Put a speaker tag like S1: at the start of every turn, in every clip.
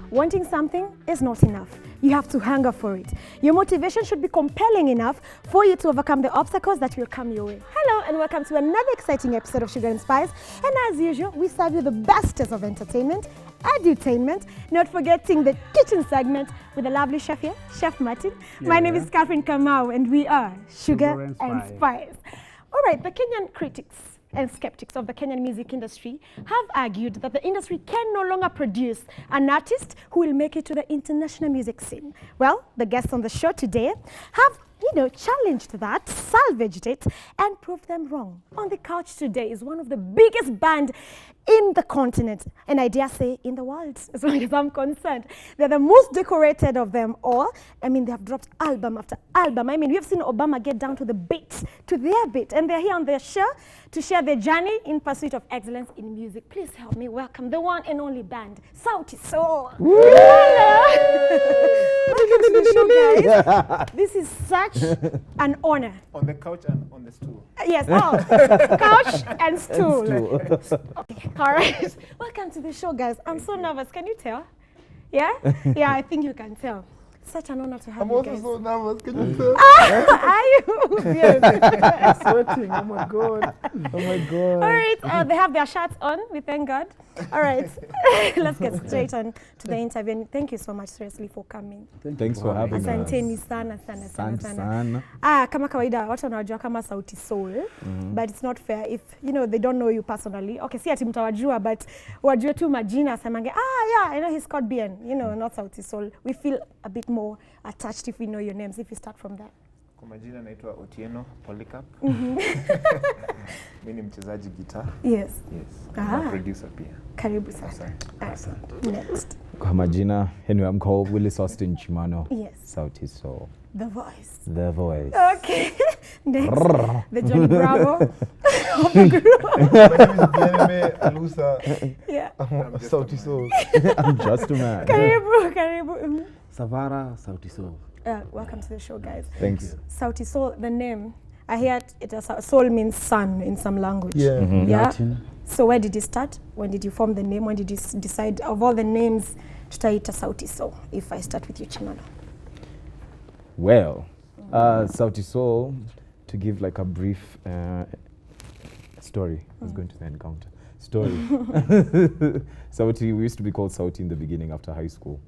S1: Wanting something is not enough. You have to hunger for it. Your motivation should be compelling enough for you to overcome the obstacles that will come your way. Hello and welcome to another exciting episode of Sugar and Spice. And as usual, we serve you the bestest of entertainment, edutainment, not forgetting the kitchen segment with the lovely chef here, Chef Martin. Yeah. My name is Catherine Kamau and we are Sugar and Spice. All right, the Kenyan critics and skeptics of the Kenyan music industry have argued that the industry can no longer produce an artist who will make it to the international music scene. Well, the guests on the show today have challenged that, salvaged it, and proved them wrong. On the couch today is one of the biggest band in the continent, and I dare say in the world, as long as I'm concerned. They're the most decorated of them all. I mean, they have dropped album after album. I mean, we've seen Obama get down to the beat, to their beat, and they're here on their show to share their journey in pursuit of excellence in music. Please help me welcome the one and only band, SAUTIO SOL. Welcome to the show, guys. This is such an honor.
S2: On the couch and on the stool.
S1: Yes, couch and stool. Okay. All right. Welcome to the show, guys. I'm so nervous. Can you tell? Yeah? Yeah, I think you can tell. Such an honor to have you guys.
S2: I'm also so nervous. Can you tell?
S1: Are you? Yes.
S2: I'm sweating. Oh my God. Oh my God.
S1: All right. They have their shirts on. We thank God. All right. Let's get straight on to the interview. And thank you so much, seriously, for coming.
S3: Thanks for having us.
S1: Asanteni sana. Kama kawaida, watu wanajua kama SAUTIO SOL. But it's not fair if, they don't know you personally. Okay, si ati mtawajua, but wajue tu majina, samange, yeah, I know he's called BN, not SAUTIO SOL. We feel a bit more attached if we know your names, if you start from that.
S2: Kwa majina naitwa Otieno Polycarp. Mimi ni mchezaji guitar.
S1: Yes.
S2: Na producer pia.
S1: Karibu sana.
S2: Asante.
S1: Next.
S3: Kwa majina, anyway, I'm called Willis Austin Chimano.
S1: Yes.
S3: SAUTIO SOL.
S1: The voice.
S3: The voice.
S1: Okay. Next. The Johnny Bravo of the group.
S2: My name is Bieneme Alusa.
S1: Yeah.
S2: I'm SAUTIO SOL.
S3: I'm just a man.
S1: Karibu.
S4: Savara, SAUTIO SOL.
S1: Welcome to the show, guys.
S3: Thanks.
S1: SAUTIO SOL, the name, I hear it as soul means sun in some language.
S2: Yeah.
S1: Yeah.
S4: Latin.
S1: So where did you start? When did you form the name? When did you decide, of all the names, tutaita SAUTIO SOL? If I start with you, Chimano.
S3: Well, SAUTIO SOL, to give like a brief story, I was going to the encounter. Story. SAUTIO, we used to be called SAUTIO in the beginning after high school.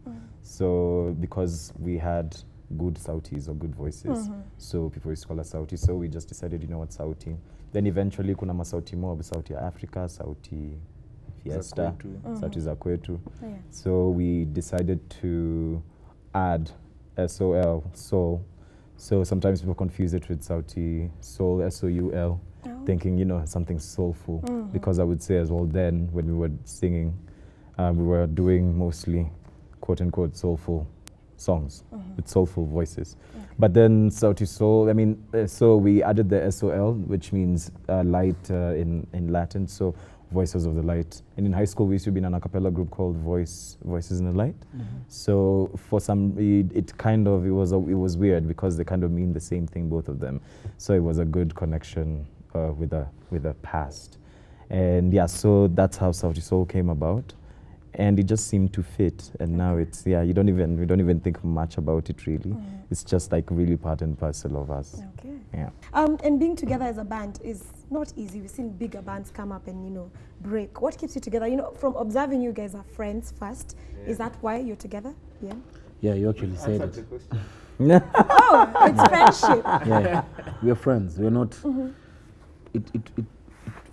S3: So because we had good SAUTIs or good voices, so people used to call us SAUTIO. So we just decided, what SAUTI. Then eventually kuna SAUTI mob, SAUTI Africa, SAUTI Fiesta, SAUTI za kwetu.
S1: Yeah.
S3: So we decided to add SOL, soul. So sometimes people confuse it with SAUTIO SOL, SOUL, thinking, something soulful. Because I would say as well then, when we were singing, we were doing mostly quote-unquote soulful songs with soulful voices. But then SAUTIO SOL, so we added the SOL, which means light in Latin, so voices of the light. And in high school, we used to be in an a cappella group called Voices in the Light. So for some, it was weird because they kind of mean the same thing, both of them. So it was a good connection with the past. And yeah, so that's how SAUTIO SOL came about. And it just seemed to fit, and now it's we don't even think much about it really. It's just like really part and parcel of us.
S1: Okay.
S3: Yeah.
S1: And being together as a band is not easy. We've seen bigger bands come up and break. What keeps you together? From observing, you guys are friends first. Yeah. Is that why you're together? Yeah.
S4: Yeah, you actually said it.
S1: Oh, it's friendship.
S4: Yeah, we're friends. We're not.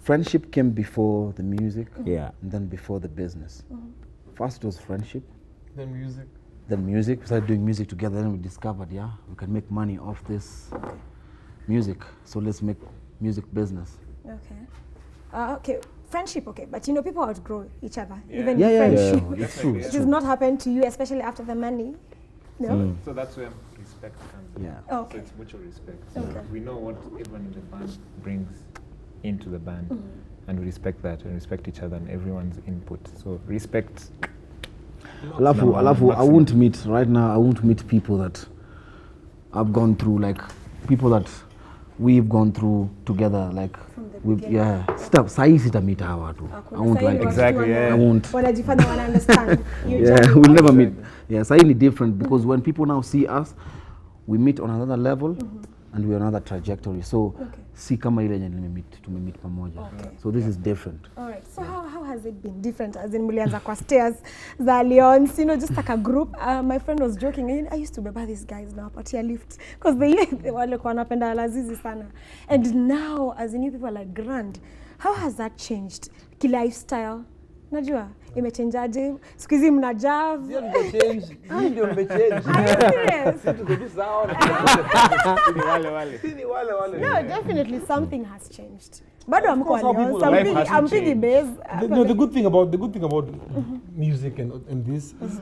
S4: Friendship came before the music,
S3: yeah,
S4: and then before the business. First was friendship,
S2: Then music.
S4: Then music. We started doing music together, and we discovered, we can make money off this music. So let's make music business.
S1: Okay. Okay. Friendship, okay, but people outgrow each other, even
S4: Yeah,
S1: friendship.
S4: it's true.
S1: It does not happen to you, especially after the money. No.
S2: So that's where respect comes in.
S4: Yeah.
S1: Okay.
S2: So it's mutual respect. So
S1: Okay.
S2: we know what everyone in the band brings into the band, and we respect that and respect each other and everyone's input. So respect.
S4: Alafu, I won't meet people that I've gone through, like people that we've gone through together, like
S1: the
S4: We,
S1: beginning.
S4: yeah, sahi sitamita hawa tu. I won't like it.
S2: Exactly, yeah.
S4: I won't.
S1: Wanajifanya wana understand. You
S4: Yeah,
S1: judge.
S4: we'll never meet. Yeah, sahi ni different because when people now see us, we meet on another level and we're on another trajectory. So, si kama ile yenye tumemit pamoja. So this is different.
S1: All right. So how has it been different? As in mulianza kwa stairs za Leons, you know, just like a group. My friend was joking. I used to beba these guys now, patia lift, because they wale kwa napenda lazizi sana. And now, as in you people are like grand. How has that changed? Ki lifestyle, najua imechangeaje? Siku hizi mnajaa.
S5: Ndio nimechange. Ndio nimechange.
S1: Are you serious?
S5: Tuko tu sawa. Sini wale.
S1: No, definitely something has changed. Bado
S6: Of course, how
S1: amko
S6: people
S1: Leons.
S6: life has
S1: I'm thinking base.
S6: No, the good thing about music and this is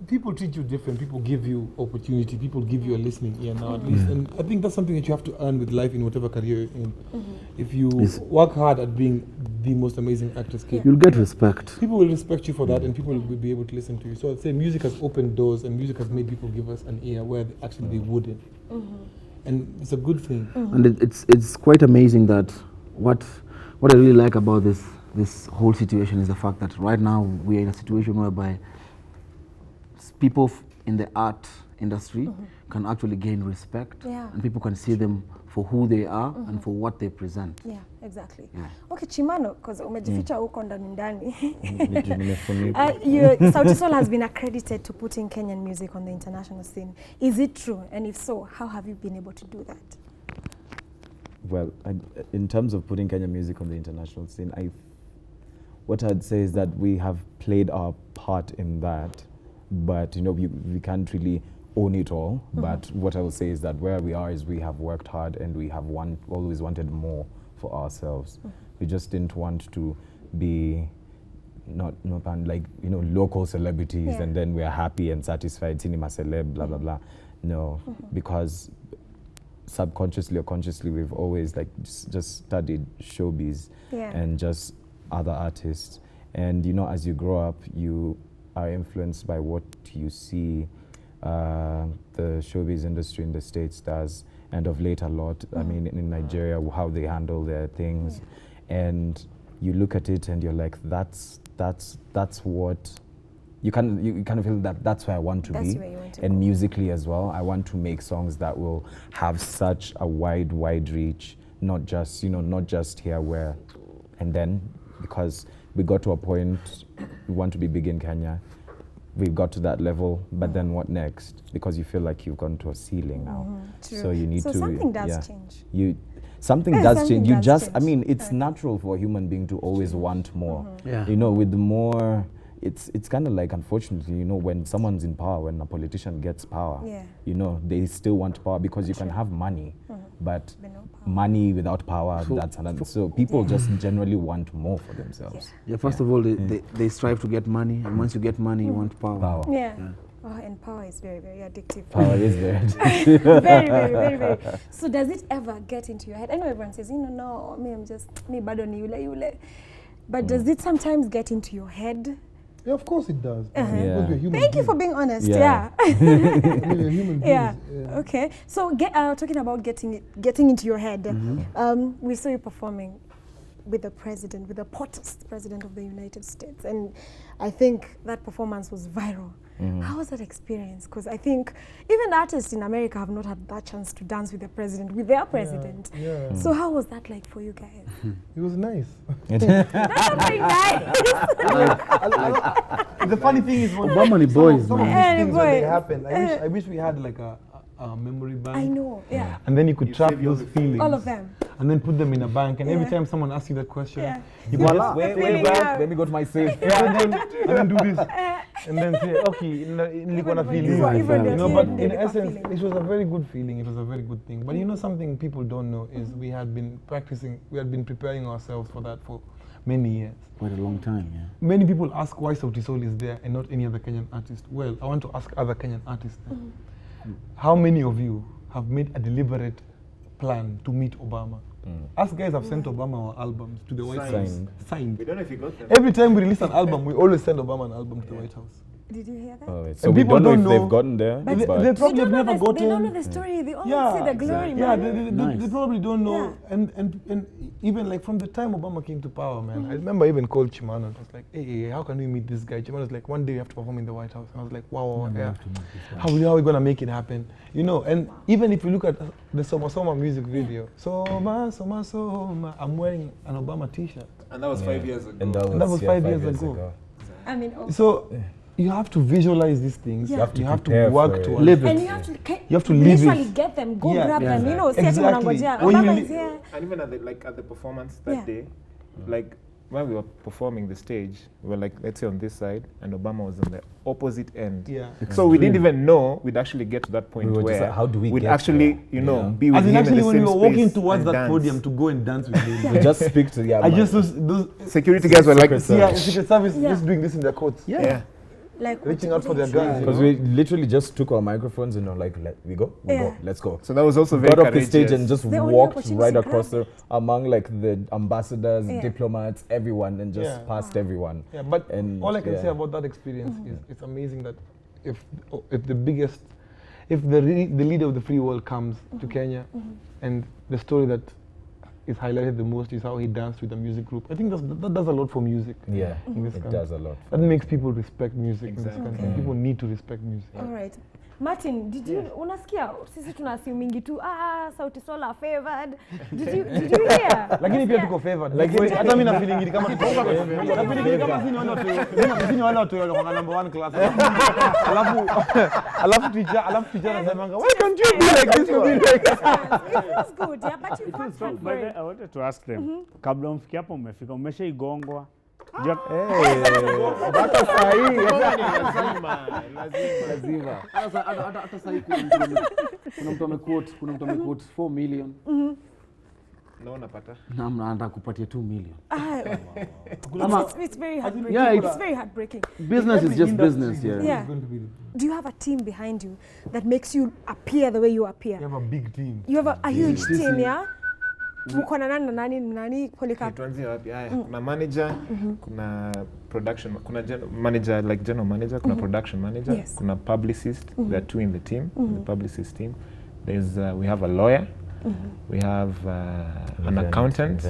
S6: people treat you different. People give you opportunity. People give you a listening ear now at least. And I think that's something that you have to earn with life in whatever career you're in. If you work hard at being the most amazing actress,
S4: You'll get respect.
S6: people will respect you for that, and people will be able to listen to you. So I'd say music has opened doors, and music has made people give us an ear where they wouldn't. And it's a good thing.
S4: And it's quite amazing that what I really like about this whole situation is the fact that right now we are in a situation whereby people in the art industry can actually gain respect, and people can see them for who they are and for what they present.
S1: Yeah, exactly. Okay, Chimano, because umejificha huko ndani. SAUTIO SOL has been accredited to putting Kenyan music on the international scene. Is it true? And if so, how have you been able to do that?
S3: Well, in terms of putting Kenyan music on the international scene, what I'd say is that we have played our part in that, but you know we can't really own it all. But what I will say is that where we are is we have worked hard and we have always wanted more for ourselves. We just didn't want to be not like, you know, local celebrities and then we're happy and satisfied, cinema celeb, blah blah blah. No, because subconsciously or consciously we've always like just studied showbiz and just other artists. And you know, as you grow up, you are influenced by what you see the showbiz industry in the States does, and of late a lot. I mean, in Nigeria, how they handle their things, and you look at it and you're like, that's what you kind of feel that's where I want to be, and musically as well. I want to make songs that will have such a wide reach, not just here where, and then because we got to a point, we want to be big in Kenya. We've got to that level, but then what next? Because you feel like you've gone to a ceiling now. So you need to.
S1: So something does change.
S3: Something does change. You just, I mean, it's natural for a human being to always want more. You know, with the more, it's kind of like, unfortunately, you know, when someone's in power, when a politician gets power, you know, they still want power because you can have money, but money without power, that's another. So people just generally want more for themselves.
S4: First of all, they strive to get money, and once you get money, you want power.
S1: Oh, and power is very, very addictive.
S3: Power is very addictive.
S1: very. So does it ever get into your head? I know everyone says, no, me bado ni yule. But does it sometimes get into your head?
S6: Yeah, of course it does.
S1: Thank
S6: Thank
S1: you for being honest.
S6: Human beings.
S1: Okay. So talking about getting into your head, we saw you performing with the president, with the hottest president of the United States, and I think that performance was viral. How was that experience? Because I think even artists in America have not had that chance to dance with the president, with their president. So how was that like for you guys?
S6: It was nice.
S1: That's not very nice.
S6: The funny thing is, when some of these things when they happen, I wish we had like a memory bank.
S1: I know,
S6: And then you could trap those feelings.
S1: all of them.
S6: And then put them in a bank. And every time someone asks you that question, you go,
S3: Let me go to my safe.
S6: and then do this. And then say, okay, nilikuwa na feeling. You know, but in essence, it was a very good feeling. It was a very good thing. But you know, something people don't know is we had been preparing ourselves for that for many years.
S4: Quite a long time,
S6: Many people ask why SAUTIO SOL is there and not any other Kenyan artist. Well, I want to ask other Kenyan artists. How many of you have made a deliberate plan to meet Obama? Us guys have sent Obama our albums to the White House. Signed.
S2: We don't know if he got them.
S6: Every time we release an album, we always send Obama an album to the White House.
S1: Did you hear that?
S3: Oh, wait.
S6: And
S3: So we
S6: people
S3: don't know
S6: don't
S3: if
S6: know.
S3: they've gotten there,
S1: But
S6: They
S3: but
S6: probably have never
S1: They don't know
S6: gotten.
S1: the story. They only
S6: Yeah,
S1: see the glory,
S6: yeah,
S1: man.
S6: they probably don't know. And even like from the time Obama came to power, man, I remember I even called Chimano and was like, hey, how can we meet this guy? Chimano was like, one day we have to perform in the White House. And I was like, wow, yeah. How are we gonna make it happen? You know, and even if you look at the Soma Soma music video, Soma, Soma, Soma, I'm wearing an Obama t-shirt.
S2: And that was 5 years ago.
S3: and
S6: that was 5 years ago.
S1: I mean,
S6: So you have to visualize these things.
S1: Yeah.
S3: You have to
S6: You have to
S3: prepare
S6: work
S3: for it.
S6: towards
S4: Live
S6: it.
S4: it.
S1: and you have to
S6: You have to live
S1: literally
S6: it.
S1: get them, go
S6: Yeah.
S1: grab them.
S4: Yeah.
S1: You know,
S6: Exactly.
S1: Obama
S6: When you
S1: is here.
S2: And even at the performance that
S1: Yeah.
S2: day, like when we were performing the stage, we were like, let's say on this side, and Obama was on the opposite end.
S6: Yeah.
S2: So we didn't even know we'd actually get to that point
S3: We were just
S2: where
S3: like, how do we
S2: we'd
S3: get
S2: actually,
S3: there?
S2: you know,
S3: Yeah.
S2: be with
S6: As in
S2: him
S6: actually
S2: in the
S6: when we
S2: same
S6: were walking
S2: space
S6: towards
S2: and
S6: that
S2: dance.
S6: podium to go and dance with him.
S3: we just speak to the
S6: I just those
S2: Security guys were like,
S6: Secret Service
S1: Yeah.
S6: just doing this in their coats.
S2: yeah.
S1: Like
S6: Reaching out for their
S1: what-
S6: guns.
S3: because we literally just took our microphones and like, we go,
S1: Yeah.
S3: let's go.
S2: So that was also very
S3: Got off the
S2: courageous.
S3: stage and just
S1: The only
S3: walked
S1: opportunity
S3: right
S1: to
S3: across
S1: grab
S3: among like the ambassadors,
S1: Yeah.
S3: diplomats, everyone, and just
S6: Yeah.
S3: past everyone.
S6: Yeah, but
S3: And
S6: all I can
S3: yeah.
S6: say about that experience is it's amazing that if the leader of the free world comes to Kenya and the story that is highlighted the most is how he danced with the music group. I think that does a lot for music.
S3: Yeah,
S6: in this
S3: it
S6: country.
S3: does a lot.
S6: That makes people respect music in this
S2: Exactly.
S6: country.
S1: Okay.
S6: People need to respect music.
S1: All right. Martin, did you unasikia sisi tuna assuming tu Sauti Sol are favored. Did you hear?
S6: Lakini pia tuko favored. Like hata mimi na feeling kama tuko favored. Na feeling kama sisi ni wale watu walikuwa number 1 class. Alafu teacher anasemanga, why can't you be like this?
S1: It feels good, yeah, but you can't stand for
S7: But
S1: it.
S7: I wanted to ask them, kabla mfikia hapo mmefika, umeshaigongwa?
S3: Mpaka saa hii.
S2: Lazima.
S4: Hata sasa hivi kuna mtu amequote 4 million.
S2: Naona pata.
S4: Na anataka kupatia 2 million.
S1: It's very heartbreaking.
S4: Yeah,
S1: It's very heartbreaking.
S4: Business is just business, yeah.
S1: Yeah. Do you have a team behind you that makes you appear the way you appear?
S6: You have a big team.
S1: You have a huge team, yeah? Mko na nani Polycarp?
S2: Tuanzie wapi? Haya, kuna manager, kuna production, kuna manager like general manager, kuna production manager,
S1: Yes.
S2: kuna publicist. There are 2 in the team, the publicist team. There's we have a lawyer, we have an accountant.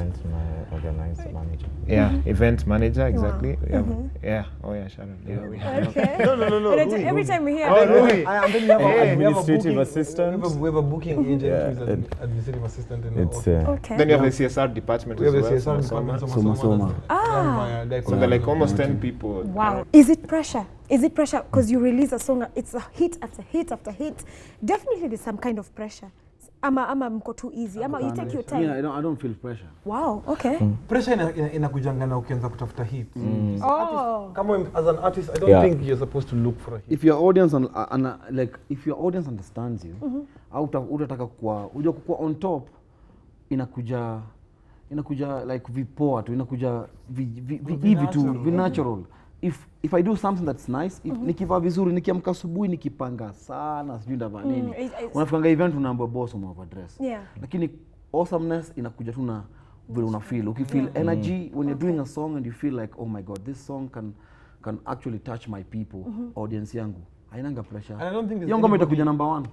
S3: Organized manager.
S2: Yeah, event manager, exactly.
S1: Wow.
S2: We have, yeah, oh yeah, Sharon. Yeah, we have.
S1: Okay.
S6: No.
S1: Every time we hear
S2: Oh, Louis.
S6: And then we have
S3: Administrative assistant.
S6: We have a booking agent
S3: Yeah,
S6: who is an administrative assistant. And
S3: It's
S1: Okay.
S2: Then you have the CSR department
S6: we have
S2: as
S6: the
S2: well.
S6: CSR
S2: Soma.
S6: department.
S4: Soma.
S2: So they're like almost 10 people.
S1: Wow. Is it pressure? Is it pressure because you release a song, it's a hit after hit after hit? Definitely there's some kind of pressure. Ama mko too easy. Ama you take your time.
S4: Yeah, I don't feel pressure.
S1: Wow, okay.
S6: Pressure inakujanga na ukianza kutafuta hits.
S1: Oh.
S6: Kama as an artist, I don't
S3: Yeah.
S6: think you're supposed to look for a hit.
S4: If your audience if your audience understands you, utataka kukua on top, inakuja like vipoa tu, inakuja hivi tu, natural. If I do something that's nice, nikivaa vizuri, nikiamka asubuhi nikipanga sana, sijui ndavaa nini. Unafikanga event unaambia boss umeoverdress.
S1: Yeah.
S4: Lakini awesomeness inakuja tu na vile una feel. Ukifeel energy when you're doing a song and you feel like, oh my god, this song can actually touch my people, audience yangu. Hainanga pressure.
S6: And I don't think there's
S4: Hiyo ngoma
S6: anybody-
S4: itakuja number 1.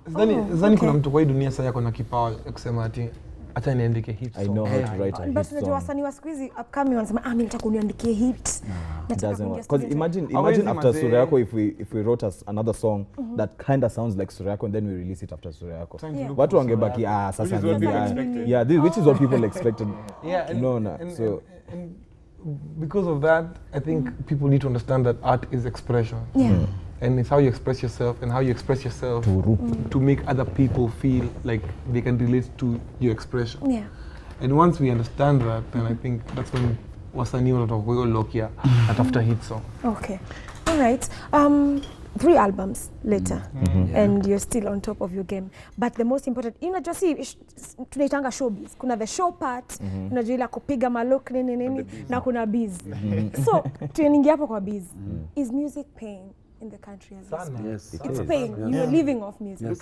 S6: Sidhani kuna mtu kwa hii dunia sasa yako na kipawa ya kusema ati acha niandike hit
S3: I
S6: song.
S3: know how to write a hit
S1: But unajua
S3: song.
S1: wasanii wa siku hizi upcoming wanasema mimi nataka uniandikie hit.
S3: It doesn't work. Because imagine
S6: Hawezi
S3: after
S6: mazee.
S3: Sura Yako, if we wrote another song that kind of sounds like Sura Yako and then we release it after Sura Yako.
S6: Trying to look
S3: Watu
S6: for
S3: wangebaki
S6: Sura Yako.
S3: sasa
S2: Which is what
S3: nini,
S2: people
S3: ah,
S2: expected.
S3: yeah, which is what people expected.
S6: Yeah, and,
S3: No, so
S6: and because of that, I think people need to understand that art is expression.
S1: Yeah.
S6: And it's how you express yourself and how you express yourself to make other people feel like they can relate to your expression.
S1: Yeah.
S6: And once we understand that, then I think that's when wasanii watakuwa lokia atafuta hit song.
S1: Okay. All right. 3 albums later and you're still on top of your game. But the most important, unajua tunaitanga showbiz. Kuna the show part, unajua ile kupiga malok nini na kuna biz. So, tuningia hapo kwa biz. Is music paying in the country as we speak?
S4: Yes.
S1: It's paying. You're living off music.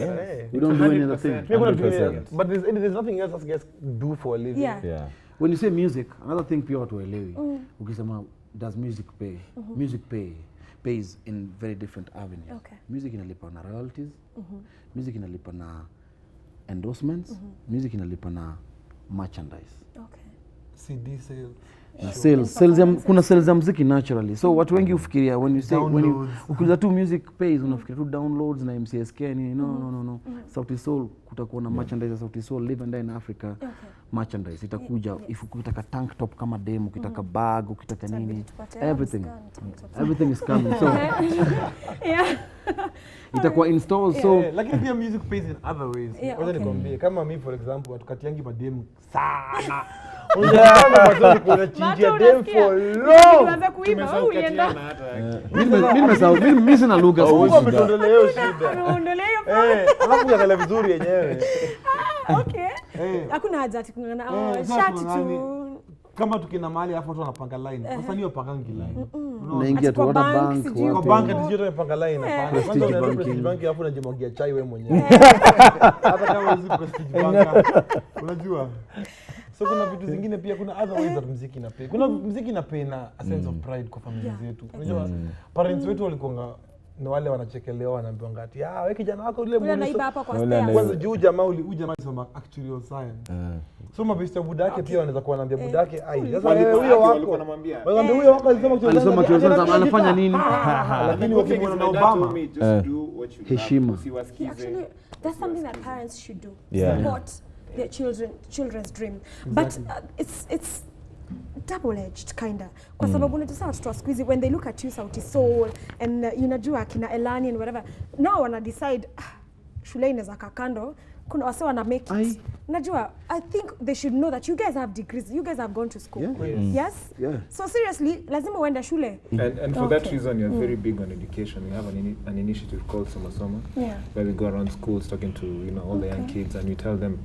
S4: We don't do any other thing.
S6: We're gonna do
S3: 100%.
S6: it, but there's nothing else us guys do for a living.
S1: Yeah.
S3: yeah.
S4: When you say music, another thing pia watu waelewi. Ukisema does music pay? Music pays in very different avenues.
S1: Okay.
S4: Music inalipa na royalties, music inalipa na endorsements, music inalipa na merchandise.
S1: Okay.
S6: CD sales.
S4: Na sales kuna sales ya muziki naturally. So watu wengi ufikiria when you say ukiuliza tu music pays unafikiria tu downloads na MCSK ni no. Sauti Sol kutakuwa na merchandise ya Sauti Sol live and die in Africa.
S1: Okay.
S4: Merchandise itakuja if ukitaka tank top kama demo, ukitaka bag, ukitaka nini, everything is coming. So
S1: Yeah.
S4: itakuwa installed. So
S6: Lakini pia music pays in other ways. Wacha nikwambie kama mimi for example watukatiangi mademu sana. Unajua kuna chinja dem for long.
S1: Tuanze kuimba wewe ulienda.
S4: mimi sina lugha
S6: Mungu ametondolea hiyo shida.
S1: Ameondolea hiyo.
S6: Alafu yakala vizuri yenyewe.
S1: Okay. Hakuna haja ati kuna shati tu.
S6: Kama tukina mahali hapo watu wanapanga line. Sasa niyo pangangi line.
S4: unaingia tu hata bank
S6: Kwa bank ndio tunapanga line hapana. Kwanza unaenda prestige bank alafu unajimwagia chai wewe mwenyewe. Hata kama hizo prestige bank. Unajua? So kuna vitu zingine pia kuna other ways that muziki ina pay. Kuna muziki ina pay na a sense of pride kwa familia zetu. Unajua parents wetu walikuwa na wale wanachekelewa wanaambiwa ngati wewe kijana wako yule
S1: anaiba hapa kwa stairs.
S6: kwanza juu jamaa soma actuarial science. So mabista budake pia wanaweza kuwa anaambia budake sasa huyo wako wanamwambia huyo wako alisoma
S4: actuarial science anafanya nini?
S6: Lakini wakimwona na Obama
S4: heshima.
S1: Actually, that's something that parents should do.
S3: Yeah.
S1: Support their children's dream. But it's double-edged kinda. Kwa sababu unajua watoto wa siku hizi when they look at you Sauti Sol and unajua kina Elani and whatever, now wana decide shule inaweza kakando, kuna wase wana make it. Najua I think they should know that you guys have degrees, you guys have gone to school. Yes? So seriously, lazima uende shule.
S2: And for that reason, you're very big on education. We have an initiative called Soma Soma, where we go around schools talking to all the young kids and we tell them,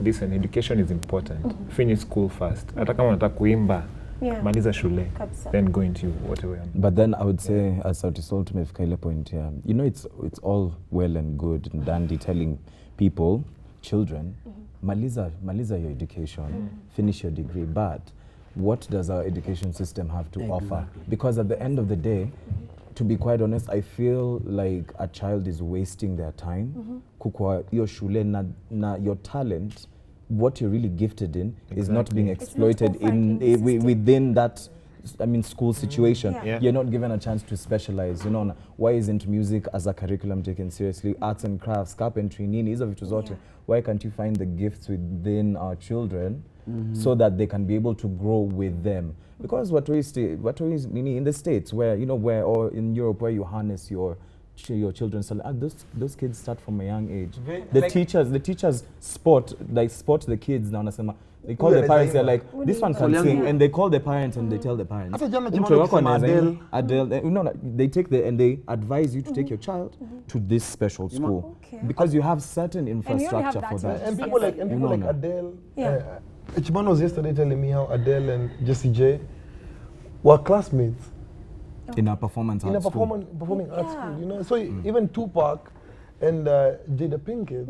S2: listen, education is important. Finish school first. Hata kama unataka kuimba, maliza shule, then go into whatever.
S3: But then I would say, as Sauti Sol tumefika ile point here, it's all well and good and dandy telling people, children, maliza your education, finish your degree, but what does our education system have to offer? Because at the end of the day, to be quite honest, I feel like a child is wasting their time. Kukwa your shule na your talent, what you're really gifted in, is not being exploited within that school situation. You're not given a chance to specialize. Why isn't music as a curriculum taken seriously? Arts and crafts, carpentry, nini, hizo vitu zote. Why can't you find the gifts within our children so that they can be able to grow with them? Because what we in the States where or in Europe where you harness your children, so those kids start from a young age. The teachers spot the kids now. They call the parents. They're like, this one can sing, and they call the parents and they tell the parents. Adele, they take and they advise you to take your child to this special school because you have certain infrastructure for that.
S6: And people like Adele. Chimano was yesterday telling me how Adele and Jessie J were classmates
S3: in a performing arts school.
S6: So even Tupac and Jada Pinkett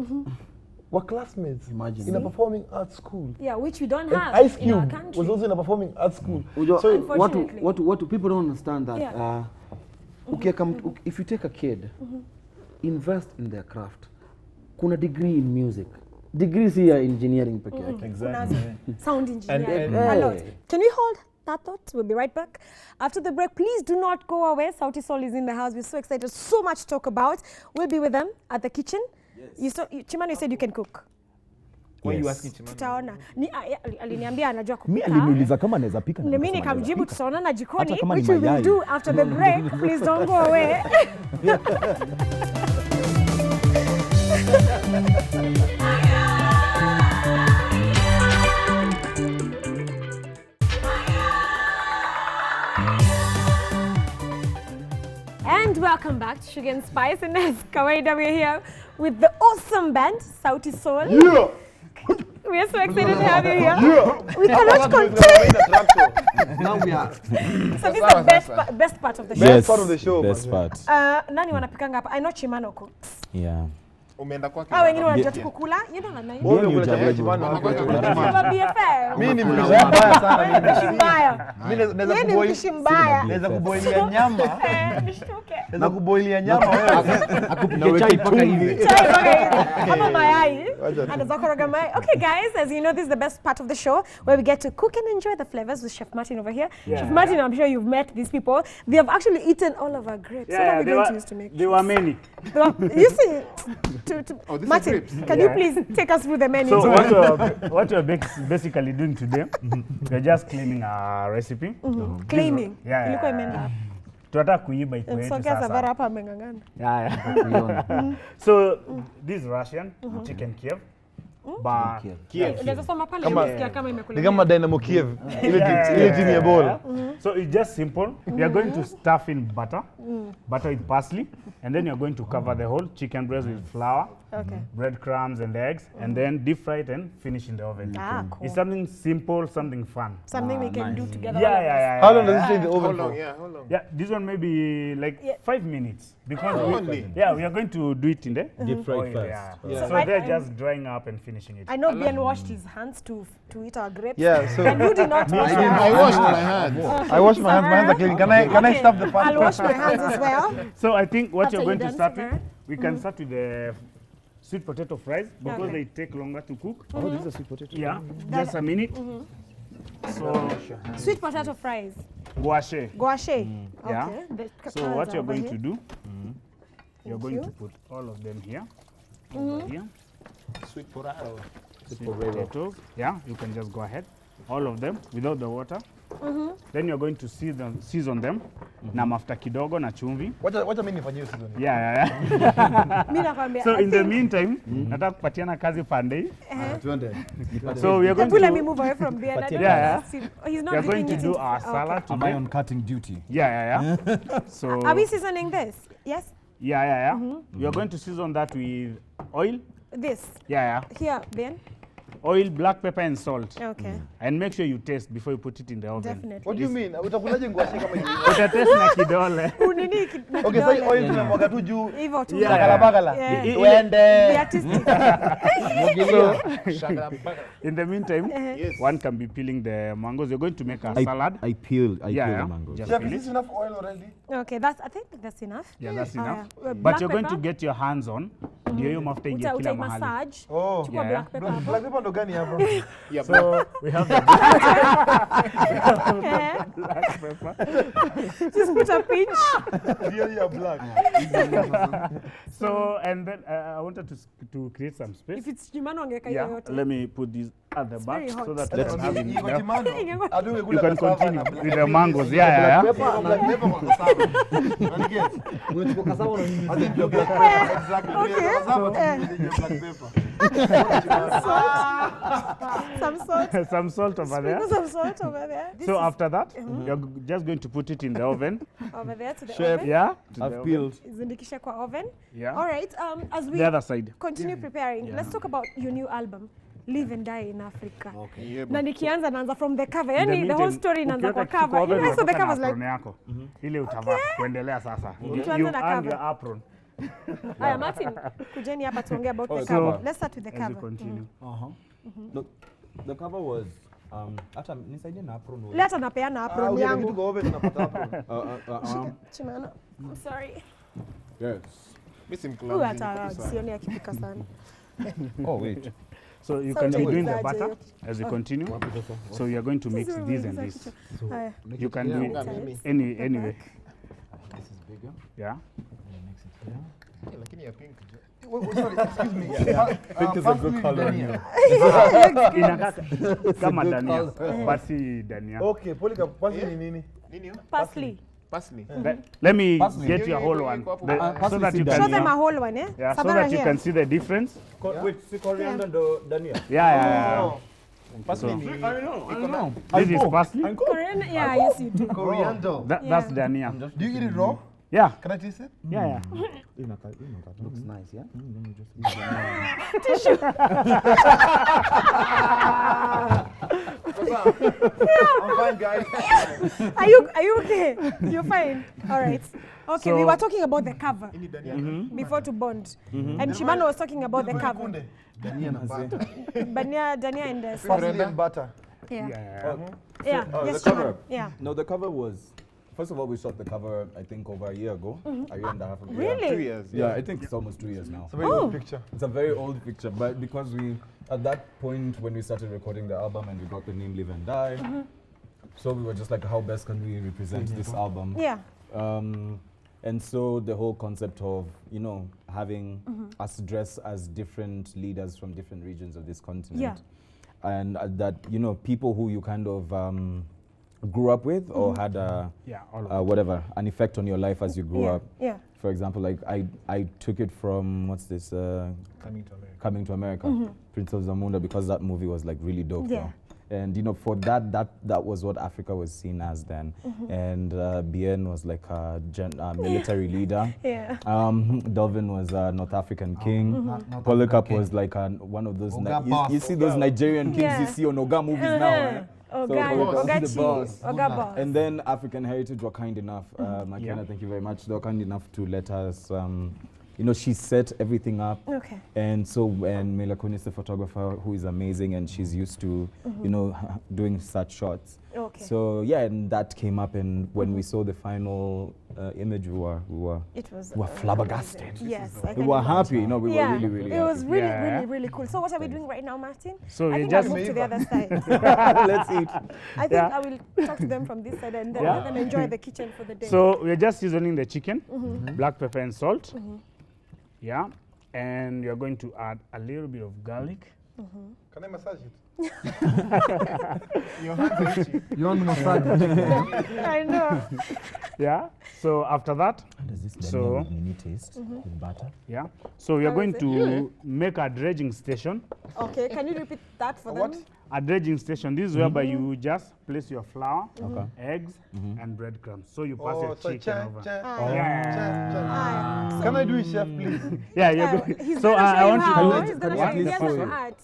S6: were classmates in a performing arts school.
S1: Yeah, which we don't have
S6: Ice
S1: in our
S6: Cube
S1: country.
S6: was also in a performing arts school.
S4: So what people don't understand that if you take a kid, invest in their craft. Kuna degree in music. Degrees here engineering peke yake.
S2: Exactly.
S1: Sound engineering. A lot. Can we hold that thought? We'll be right back. After the break, please do not go away. Sauti Sol is in the house. We're so excited. So much to talk about. We'll be with them at the kitchen. Yes. Chimano, you said you can cook.
S2: Why you asking Chimano?
S1: Tutaona. Aliniambia anajua kupika.
S3: Mimi aliniuliza kama naweza pika.
S1: Mimi nikamjibu tutaonana jikoni, which we will do after the break. Please don't go away. And welcome back to Sugar and Spice, and as kawaida we're here with the awesome band Sauti Sol.
S6: Yeah.
S1: We are so excited to have you here. We cannot contain.
S4: Now we are.
S1: So this is the best part of the show.
S6: Best part of the show.
S3: Best part.
S1: Nani wanapikanga hapa? I know Chimano cooks.
S3: Yeah.
S8: Umeenda kwake.
S1: Wengine wanajua tu kukula. You know na
S3: Wewe unakula chakula chibano hapo.
S8: Mimi ni mbaya sana mimi.
S1: Mbaya.
S8: Mimi naweza kuboilia nyama. Naweza kuboilia nyama wewe.
S4: Akupikia chai paka hivi.
S1: Ama mayai. Anaweza koroga mayai. Okay guys, as you know, this is the best part of the show where we get to cook and enjoy the flavors with Chef Martin over here. Chef Martin, I'm sure you've met these people. They have actually eaten all of our grapes. What are we going to use to make?
S7: There were many.
S1: You see, Martin,
S8: grapes.
S1: can you please take us through the menu?
S7: So what we're basically doing today, we're just claiming our recipe.
S1: Claiming.
S7: Yeah.
S1: Ilikuwa imeenda.
S7: Tunataka kuiba iko yetu
S1: Sokea Savara
S7: sasa.
S1: hapa ameng'ang'ana.
S7: Yeah. So this is Russian chicken Kiev. But
S1: Unaweza soma pale unasikia kama imekula.
S8: Ni kama Dynamo Kiev. Ile timu ya bola.
S7: so it's just simple. We are going to stuff in butter, butter with parsley, and then you're going to cover the whole chicken breast with flour, breadcrumbs and eggs, and then deep fry it and finish in the oven.
S1: Cool.
S7: It's something simple, something fun.
S1: Something we can do together.
S7: Yeah.
S8: How long does it stay in the oven
S7: How long?
S8: for?
S7: How long? Yeah, this one maybe like 5 minutes because
S8: Only?
S7: we are going to do it in the
S3: Deep fried
S7: oil,
S3: first.
S7: So they're just drying up and finishing it.
S1: I know Ben washed his hands to eat our grapes.
S8: Yeah, so
S1: And you did not wash your hands.
S8: I washed my hands. I washed my hands. My hands are clean. Can I stop the fun?
S1: I'll wash my hands as well.
S7: So I think what
S1: After
S7: you're going
S1: you're
S7: to
S1: done,
S7: start with,
S1: Samara.
S7: we can start with the sweet potato fries because they take longer to cook.
S3: Oh, this is a sweet potato.
S7: Yeah, just a minute. So
S1: Sweet potato fries.
S7: gouache.
S1: Gouache.
S7: Yeah.
S1: Okay. The
S7: So
S1: colors
S7: what
S1: are
S7: you're
S1: over
S7: going
S1: here.
S7: to do, you're going
S1: you.
S7: to put all of them here. Over here.
S8: Sweet potato.
S7: Sweet potatoes. Yeah, you can just go ahead. All of them without the water. Then you're going to season them na mafuta kidogo na chumvi.
S8: Wacha mimi nifanyie season.
S7: Yeah.
S1: Mimi nakwambia.
S7: So
S1: I
S7: in the
S1: think-
S7: meantime, nataka kupatiana kazi pande.
S3: Tuende.
S7: So we are going
S1: Let me
S7: to
S1: move away from there. I don't
S7: Yeah.
S1: see- He's not
S7: we are going to
S1: dipping it
S7: do
S1: into-
S7: our
S1: okay.
S7: salad
S3: Am I
S7: today.
S3: on cutting duty?
S7: Yeah. So
S1: Are we seasoning this? Yes?
S7: Yeah. We are going to season that with oil.
S1: This.
S7: Yeah.
S1: Here, Ben.
S7: Oil, black pepper and salt.
S1: Okay.
S7: And make sure you taste before you put it in the oven.
S1: Definitely.
S8: What do you mean? Utakulaje ngwashi kama hivi?
S7: Utaste na kidole.
S1: Unini na
S8: Okay, sasa
S1: kidole.
S8: oil tunamwaga tu juu.
S1: Hivyo tu.
S7: Yeah.
S8: Shagala
S1: Yeah.
S8: Tuende.
S1: Be artistic.
S7: In the meantime, one can be peeling the mangoes. You're going to make a salad.
S3: I peel the
S7: Yeah.
S3: mangoes.
S7: Just
S8: Chef,
S7: peel
S8: is
S7: it.
S8: this enough oil already?
S1: Okay, I think that's enough.
S7: Yeah, that's enough.
S1: Black
S7: But you're going to
S1: pepper.
S7: get your hands on. Ndio hiyo mafuta ingie kila mahali.
S1: Massage.
S8: Oh.
S1: Chukua
S7: Yeah.
S1: black pepper hapo.
S8: Black pepper ndo gani hapo?
S7: So we have the
S1: Eh,
S7: black pepper.
S1: just put a pinch.
S8: Really are black.
S7: So and then I wanted to create some space.
S1: If it's Jumano angeka hiyo
S7: Yeah,
S1: yote.
S7: let me put this at the back
S1: very hot.
S7: so that
S3: Let's
S7: I can have it
S8: Iko
S7: there.
S8: timano. Adui
S7: You
S8: kula
S7: can
S8: cassava
S7: continue
S8: na black
S7: with the mangoes. Yeah.
S8: pepper kwa cassava. Unaniget?
S4: Unachukua cassava unanyunyizia.
S8: I think you're black pepper. Exactly.
S1: Okay.
S8: Cassava tunanyunyizia black pepper.
S1: Some salt.
S7: Some salt over there.
S1: Put some salt over there. This
S7: So
S1: is
S7: after that, you're just going to put it in the oven.
S1: over there to the
S3: Chef.
S1: oven.
S7: Yeah. to the
S3: I've
S7: oven.
S3: peeled.
S1: Zindikisha kwa oven.
S7: Yeah.
S1: All right. As we
S7: The other side.
S1: continue preparing, let's talk about your new album, Live and Die in Africa.
S8: Okay.
S1: Na nikianza naanza from the cover.
S7: In the
S1: Yani the whole
S7: meantime,
S1: story inaanza kwa
S7: ukiweka kitu
S1: cover.
S7: oven,
S1: You guys saw the
S7: unatoka na
S1: covers like,
S7: apron yako. Ile utavaa kuendelea sasa. You
S1: Tuanze na
S7: earn
S1: cover.
S7: your apron.
S1: Aya, Martin, kujeni hapa tuongee about the
S7: So,
S1: cover. Let's start with the
S7: As you
S1: cover.
S7: continue.
S3: Look, the cover was hata nisaidie na apron.
S1: Leta napeana apron
S8: Ukiweka
S1: yangu.
S8: kitu kwa oven unapata hapo.
S1: Chimano. I'm sorry.
S3: Yes.
S8: Mimi si
S1: Huyu
S8: mklamu.
S1: hata sioni akipika sana.
S3: Oh wait.
S7: So you
S1: So
S7: can be doing the
S1: utaigizaje
S7: butter
S1: yote?
S7: as you continue. So you are going to mix this and this.
S1: Haya.
S7: You can do it anyway.
S3: This is bigger.
S7: Yeah.
S3: Mix it here.
S8: Lakini ya pink. Sorry, excuse me.
S3: Pink is a good color.
S7: Inakaa kama dania, but si dania.
S8: Okay, polika pasi ni nini? Nini hiyo?
S1: Parsley.
S8: Parsley.
S7: Let me
S3: Parsley.
S7: get your whole one, so that you
S1: Show
S7: can
S1: them a whole one, eh?
S7: yeah, so
S1: Savara
S7: that you
S1: here.
S7: can see the difference.
S3: Wait, see coriander ndo dania.
S7: Yeah.
S8: Parsley
S7: So-
S8: ni
S3: I know.
S7: This is parsley.
S1: Korean, yeah, yes you do.
S8: coriander.
S7: That's dania.
S8: Do you eat it raw?
S7: Yeah.
S8: Can I taste it?
S7: Yeah,
S4: Looks nice, yeah?
S8: I'm fine, guys.
S1: Are you okay? You're fine. All right. Okay, we
S7: So-
S1: were talking about the cover before to bond, and Shimano was talking about the cover.
S8: Dania na butter.
S1: Dania and the
S8: Parsley and butter.
S1: yeah.
S7: yeah.
S1: Yes,
S3: the cover.
S1: Shimano. Yeah.
S3: No, the cover was, first of all, we shot the cover, I think, over a year ago. A year and a half ago.
S1: Really?
S8: 2 years.
S3: Yeah, I think it's almost 2 years now.
S8: It's a very good picture.
S3: It's a very old picture, but because we, at that point when we started recording the album and we got the name Live and Die, so we were just like, how best can we represent this album?
S1: Yeah.
S3: And so the whole concept of, you know, having us dress as different leaders from different regions of this continent.
S1: Yeah.
S3: And that, you know, people who you kind of grew up with or had a,
S7: Yeah, all of
S3: whatever, an effect on your life as you grew
S1: Yeah.
S3: up.
S1: Yeah.
S3: For example, like I took it from, what's this? Coming to America, Prince of Zamunda, because that movie was like really dope.
S1: Yeah.
S3: Though. And you know, for that was what Africa was seen as then. And Bien was like a military leader.
S1: Yeah.
S3: Delvin was a North African king. Polycarp was like one of those. You see those Nigerian kings
S1: Yeah.
S3: you see on Oga movies now. Eh?
S1: Ogachi.
S3: the boss.
S1: Oga boss.
S3: And then African Heritage were kind enough, Makena, thank you very much. They were kind enough to let us, you know, she set everything up.
S1: Okay.
S3: And so, and Melakoni is the photographer who is amazing and she's used to, you know, doing such shots.
S1: Okay.
S3: So yeah, and that came up, and when we saw the final image, we were
S1: It was
S3: flabbergasted.
S1: Yes, I
S3: We
S1: can
S3: were
S1: imagine.
S3: happy, you know, we were really, really
S1: It was
S3: happy.
S1: really,
S7: Yeah.
S1: really cool. So what are we doing right now, Martin?
S7: So
S1: I
S7: we
S1: think
S7: just
S1: I'll move to the other side.
S3: Let's eat.
S1: I think
S7: Yeah.
S1: I will talk to them from this side and then,
S7: Yeah.
S1: and then enjoy the kitchen for the day.
S7: So we're just seasoning the chicken, black pepper and salt. Yeah, and you're going to add a little bit of garlic.
S8: Can I massage it? Your hands are itchy.
S4: You want to massage?
S1: I know.
S7: Yeah. So after that,
S3: Does this
S7: So-
S3: with mini taste with butter?
S7: yeah. So we are
S1: How
S7: going
S1: is it?
S7: to make a dredging station.
S1: Okay, can you repeat that for
S8: What?
S1: them?
S7: A dredging station. This is whereby you just place your flour,
S3: Okay.
S7: eggs, and breadcrumbs. So you pass
S8: Oh,
S7: your
S8: so
S7: chicken over.
S1: Ah,
S8: Can I do it, chef, please?
S7: Yeah, you're
S1: yeah,
S7: good.
S1: he's
S7: So
S1: gonna show
S7: I
S1: you
S7: want
S1: how.
S7: you
S1: He's
S7: to
S1: gonna
S3: you
S1: show
S3: at
S1: you
S3: least
S1: just
S3: show
S1: what
S3: you?
S1: you add.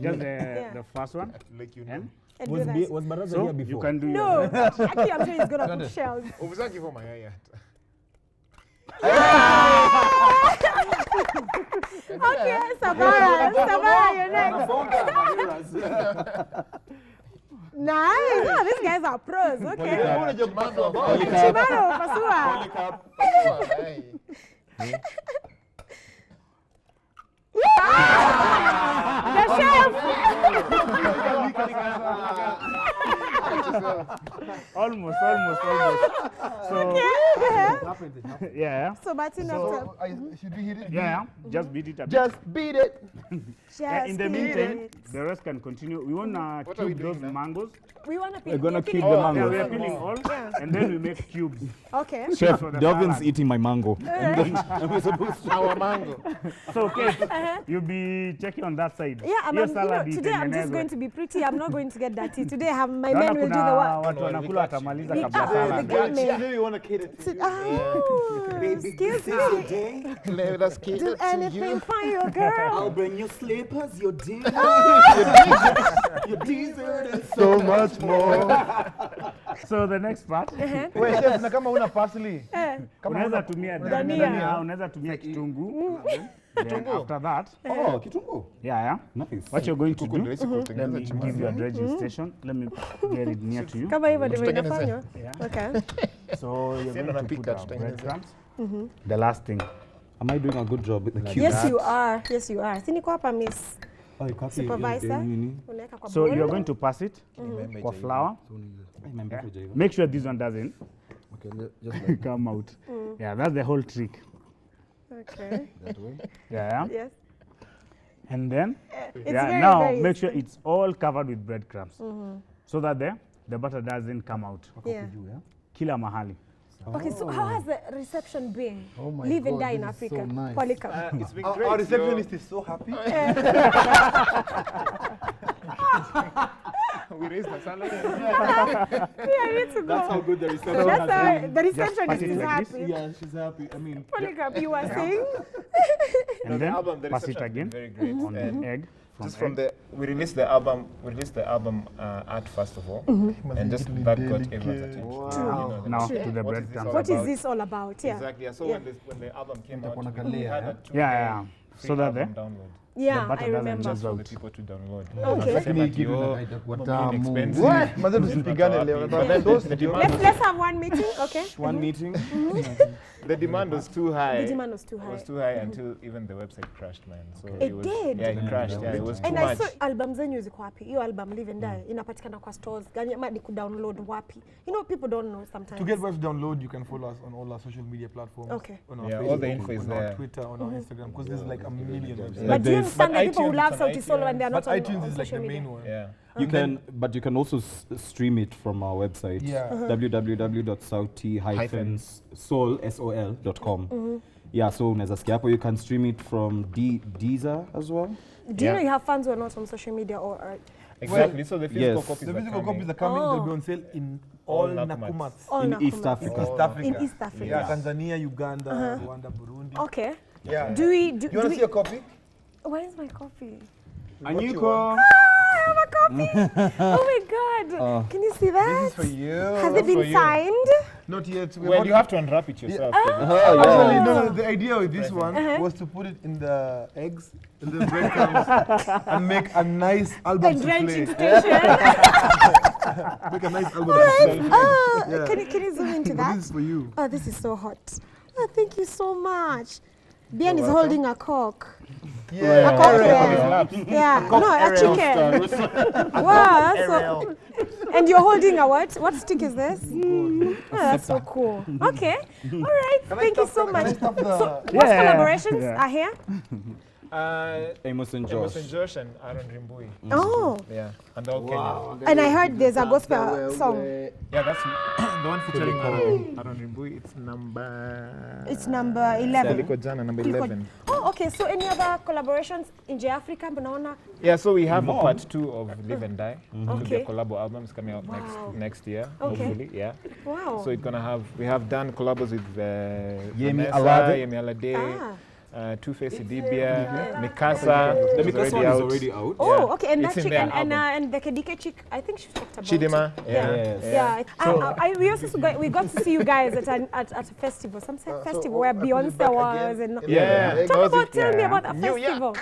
S7: just
S1: Yeah.
S7: the first one.
S8: Like you know.
S7: And
S1: And do that.
S3: Was Baraza
S7: so
S3: here before?
S7: you can do
S1: No,
S7: your
S1: actually I'm sure he's gonna put shells.
S8: Obviously, give my eye.
S1: Okay, Savara, you're next. Nice. Oh, these guys are pros. Okay. Shimano, Pasua. The chef.
S7: almost. So yeah,
S1: So Martin, after
S8: Should we hit it?
S7: yeah. Just beat it a bit.
S8: Just beat it.
S7: Yeah, in the
S1: just
S7: meantime,
S1: eat it.
S7: the rest can continue. We wanna
S8: What are we
S7: cube
S8: doing
S7: those
S8: now?
S7: mangoes.
S1: we want to
S3: We're gonna
S1: pick
S3: keep the
S7: Yeah,
S3: mango.
S7: we are peeling all, and then we make cubes.
S1: Okay.
S3: Chef,
S7: for the
S3: Delvin's
S7: salad.
S3: eating my mango.
S8: Our mango.
S7: So, Kate, you'll be checking on that side.
S1: Yeah,
S7: Hiyo
S1: you know,
S7: salad
S1: today I'm just
S7: itengenezwe.
S1: going to be pretty. I'm not going to get dirty. Today I have my
S7: Naona
S1: men will do
S7: kuna
S1: the work.
S7: watu wanakula watamaliza
S1: The-
S7: kabla
S1: the
S7: salad.
S1: guy may-
S8: You want to cater to you.
S1: Oh, excuse me.
S8: Let us cater
S1: Do
S8: to
S1: anything
S8: you.
S1: for you, girl.
S3: bring you slippers, your dinner. your dessert and
S8: So much more.
S7: So the next part,
S8: Wait, chef, na kama una parsley.
S7: unaweza tumia
S1: Dania.
S7: dania, unaweza tumia kitunguu. Then after that,
S3: Oh, kitungu.
S7: yeah.
S3: Nice.
S7: What you're going to
S8: Kuku ndio
S7: do,
S8: rahisi
S7: let
S8: kutengeneza
S7: me
S8: chimani.
S7: give you a dredging station. Let me get it near to you.
S1: Kama hivyo ndivyo
S8: Tutengeneze.
S1: inafanywa.
S7: Yeah.
S1: Okay.
S7: So you're going to put
S8: napika,
S7: our
S8: tutengeneze.
S7: breadcrumbs. The last thing.
S3: Am I doing a good job with the cubes?
S1: Yes, you are. Yes, you are. Si niko hapa miss
S3: Oh, you copy.
S1: supervisor.
S3: Nini?
S1: Unaweka kwa
S7: So
S1: bowl.
S7: you're going to pass it kwa flour. Yeah. Make sure this one doesn't
S4: Okay, just like
S7: come out. Yeah, that's the whole trick.
S1: Okay.
S4: that way.
S7: Yeah.
S1: Yes.
S7: And then,
S1: It's
S7: yeah,
S1: very,
S7: now
S1: very
S7: make sure
S1: easy.
S7: it's all covered with breadcrumbs so that the butter doesn't come out.
S1: Yeah.
S7: Kila mahali.
S1: Okay, so how has the reception been?
S4: Oh my
S1: Live and
S4: God,
S1: die in
S4: this is
S1: Africa.
S4: so nice.
S1: Polycarp.
S8: It's been
S5: Our
S8: great.
S5: receptionist is so happy.
S2: We raised the salary.
S1: Yeah, I need to go.
S3: That's how good the reception
S1: That's
S3: has
S1: how
S3: been.
S1: the receptionist
S7: pat it
S1: is
S7: like this.
S1: happy.
S3: Yeah, she's happy. I mean,
S1: Polygraph, you were saying?
S2: No,
S7: And
S2: the
S7: then
S2: album, the
S7: pass it
S2: reception has been
S7: again
S2: very great.
S7: on
S2: And
S7: the egg.
S2: just from the, we released the album art first of all, and just that got everyone's attention.
S7: Wow. Now
S1: True.
S7: to the
S2: What is this
S7: breadcrumbs.
S2: all
S1: What is
S2: about?
S1: this all about? Yeah.
S2: Exactly. Yeah. So
S1: Yeah.
S2: when the album came out,
S4: Itakuwa na
S2: we
S4: kalea,
S2: had
S4: yeah?
S2: a 2K
S7: Yeah.
S2: free
S7: So that
S2: album
S7: the
S2: download.
S1: Yeah,
S7: butter
S1: I
S7: doesn't
S1: remember.
S7: just
S2: For the
S7: out.
S2: people to download.
S1: Okay.
S2: Nasema
S4: Me
S2: ati,
S4: give
S2: oh,
S4: it itakuwa
S2: mambo
S4: tamu.
S2: ni expensive.
S8: What? Mazetu tusipigane
S2: Wapi?
S8: leo.
S2: But then the demand
S1: Let's have one meeting, okay?
S3: one meeting.
S2: the demand was too high.
S1: The demand was too
S2: It
S1: high.
S2: was too high until even the website crashed, man. So
S1: It
S2: was,
S1: did?
S2: Yeah, it crashed. Yeah, it was too
S1: And I
S2: much.
S1: saw album zenyu ziko wapi? Hiyo album Live and Die inapatikana kwa stores gani ama ni kudownload wapi? You know, people don't know sometimes.
S6: To get where to download, you can follow us on all our social media platforms.
S1: Okay.
S6: On our
S2: Yeah,
S6: Facebook,
S2: all the info is
S6: on our
S2: there.
S6: Twitter, on our Instagram, because there's like a million websites.
S1: But do you understand
S2: but
S1: that people who
S2: iTunes
S1: love
S2: is on
S1: Sauti Sol and they're
S6: But
S1: not on,
S6: iTunes
S1: on
S6: is like
S1: social
S6: the
S1: media?
S6: main one.
S2: Yeah.
S3: You can, but you can also stream it from our website.
S6: Yeah.
S3: www.sauti-sol.com. Yeah, so unaweza sikia hapo. You can stream it from Deezer as well.
S1: Do you know you have fans who are not on social media or
S2: Exactly. So the physical
S3: yes.
S2: copies
S6: The
S2: are
S6: physical
S2: coming.
S6: copies are coming. They'll be
S1: Oh.
S6: on sale in all
S2: Nakumats.
S6: Nakumats.
S1: all
S3: In
S1: Nakuma?
S3: East Africa.
S6: East Africa.
S1: In East Africa.
S6: Yeah, Tanzania, Uganda, Rwanda, Burundi.
S1: Okay.
S8: Yeah.
S1: Do we
S8: You want to see a copy?
S1: Where is my coffee?
S3: Anyuko.
S1: I have a copy. Oh my God. Can you see that?
S8: This is for you.
S1: Has it been signed?
S6: Not yet.
S2: Well, you have to unwrap it yourself.
S6: Actually, no, the idea with this one was to put it in the eggs and the breadcrumbs and make a nice album
S1: And drenching
S6: souffle.
S1: station.
S6: Make a nice album souffle.
S1: Oh,
S6: Yeah.
S1: can you zoom into
S6: But
S1: that?
S6: this is for you.
S1: Oh, this is so hot. Oh, thank you so much. Bien is holding a cock.
S8: Yeah.
S1: A cock, yeah. No, a chicken. Wow, that's so. And you're holding a what? What stick is this? Oh, that's so cool. Okay. All right. Thank you so much. So, what collaborations are here?
S3: Amos and
S2: Amos
S3: Josh.
S2: and Josh and Aaron Rimbui.
S1: Oh,
S2: Yeah, and all Kenyan.
S1: and I heard there's a gospel song.
S2: Yeah, that's the one featuring Aaron Rimbui. It's number.
S1: It's number 11.
S2: Liko jana, number 11.
S1: Oh, okay. So any other collaborations in J Africa? Mbona?
S2: Yeah, so we have a part 2 of Live and Die. To
S1: Okay.
S2: the collabo albums coming out next year,
S1: Okay.
S2: hopefully. Yeah.
S1: Wow.
S2: So it's gonna have, we have done collabos with
S3: Yemi
S2: Vanessa,
S3: Alade.
S2: Yemi Alade,
S1: Ah.
S2: Two-Face Idibia, Mikasa.
S3: The
S2: which
S3: Mikasa
S2: out.
S3: is already out.
S1: Oh,
S2: Yeah.
S1: okay. And
S2: It's
S1: that
S2: in
S1: chick
S2: their
S1: and
S2: album.
S1: the Kedike chick, I think she talked about
S2: Chidima.
S1: it.
S2: Yeah.
S3: Yes.
S1: Yeah. We also we got to see you guys at a festival, some festival where Beyonce was and.
S2: Yeah.
S1: Talk about, tell me
S2: Yeah.
S1: about the festival.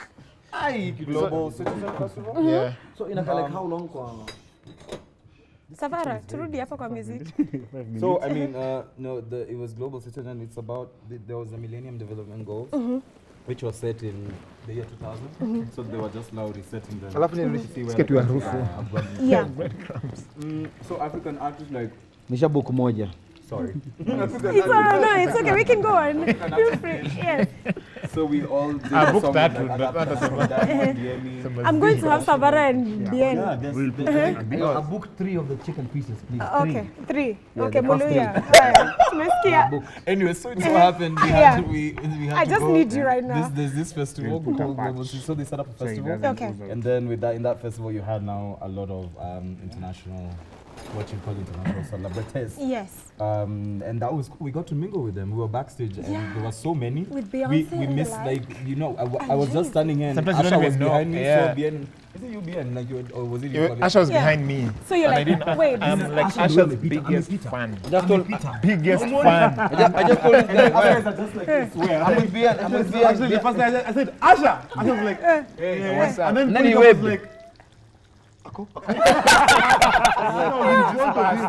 S3: Global Citizen Festival.
S2: Yeah.
S4: So inakaa like how long kwa
S1: Savara, turudi hapa kwa music.
S3: So I mean, no, it was Global Citizen. It's about there was the Millennium Development Goals, which was set in the year 2000. So they were just now resetting them.
S8: Alafu ni
S3: See where
S2: Get you a
S3: the
S2: roof.
S1: Yeah.
S3: So African artists like
S4: nisha book moja.
S3: sorry.
S1: It's okay. We can go on. Feel free. Yes.
S3: So we all did
S2: I
S3: a
S2: booked
S3: song
S2: that
S3: with,
S2: with
S3: like, African Diamond, Yemi.
S1: I'm going to have Savara and Bien.
S3: Yeah, there's
S4: I booked 3 of the chicken pieces, please.
S1: Okay, 3.
S4: Yeah,
S1: Okay,
S4: the first
S1: Muluya. Alright. Tumesikia.
S3: Anyway, so it so happened we
S1: Yeah.
S3: had to, we had
S1: I
S3: to
S1: just
S3: go.
S1: need you right now.
S3: There's this festival called Global Citizen. So they set up a festival.
S1: Okay.
S3: And then with that, in that festival, you had now a lot of international, what you call international celebrities.
S1: Yes.
S3: And that was cool. We got to mingle with them. We were backstage, and there were so many.
S1: With
S3: we
S1: Beyonce
S3: we
S1: and
S3: missed
S1: the
S3: like I was just standing here, and
S2: Sometimes you
S3: Asha
S2: don't
S3: was
S2: even know.
S3: behind me.
S2: Yeah.
S3: So Bien, is it you Bien? Like you, or was it you? Colin?
S2: Asha was
S1: Yeah.
S2: behind me.
S1: So you're
S2: And I
S1: like,
S2: didn't,
S1: wait,
S2: I'm
S1: this is
S2: like
S4: Asha
S2: Asha's
S4: doing Peter.
S2: biggest
S4: Peter.
S2: fan.
S4: Just told Peter.
S2: Biggest fan.
S4: I just told him that.
S3: Guys are just like this. Where?
S4: I'm with Bien. I'm with Bien.
S6: Actually, the first time I said, Asha! Asha was like,
S2: Hey, what's up?
S6: and then
S4: he
S6: Peter
S4: waved.
S6: was like,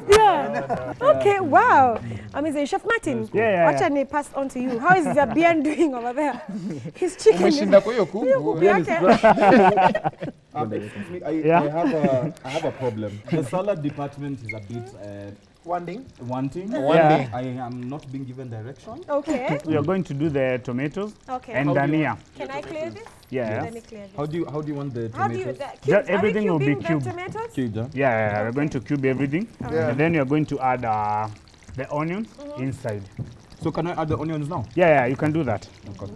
S1: Yeah. Okay, wow. Amazing. Chef Martin,
S7: Yeah.
S1: wacha ni pass on to you. How is the Bien doing over there? His chicken is...
S2: Umeshinda kwa hiyo
S1: Hiyo
S2: kuku.
S1: kuku yake.
S3: Excuse me,
S7: Yeah.
S3: I have a problem. The salad department is a bit
S8: Wanting.
S3: wanting.
S7: Yeah.
S3: I am not being given direction.
S1: Okay.
S7: We are going to do the tomatoes
S1: Okay.
S7: and dania.
S1: Can I clear this?
S7: Yeah.
S1: Let me clear this.
S3: How do you want the
S1: How do you...
S3: tomatoes?
S1: Cubes,
S7: everything
S1: are we
S7: will be
S1: cubing
S7: cubed.
S1: the tomatoes?
S3: Cubed, huh?
S7: Yeah, we're going to cube everything.
S8: Yeah.
S7: And then we are going to add the onions inside.
S3: So can I add the onions now?
S7: Yeah, you can do that.
S3: Okay.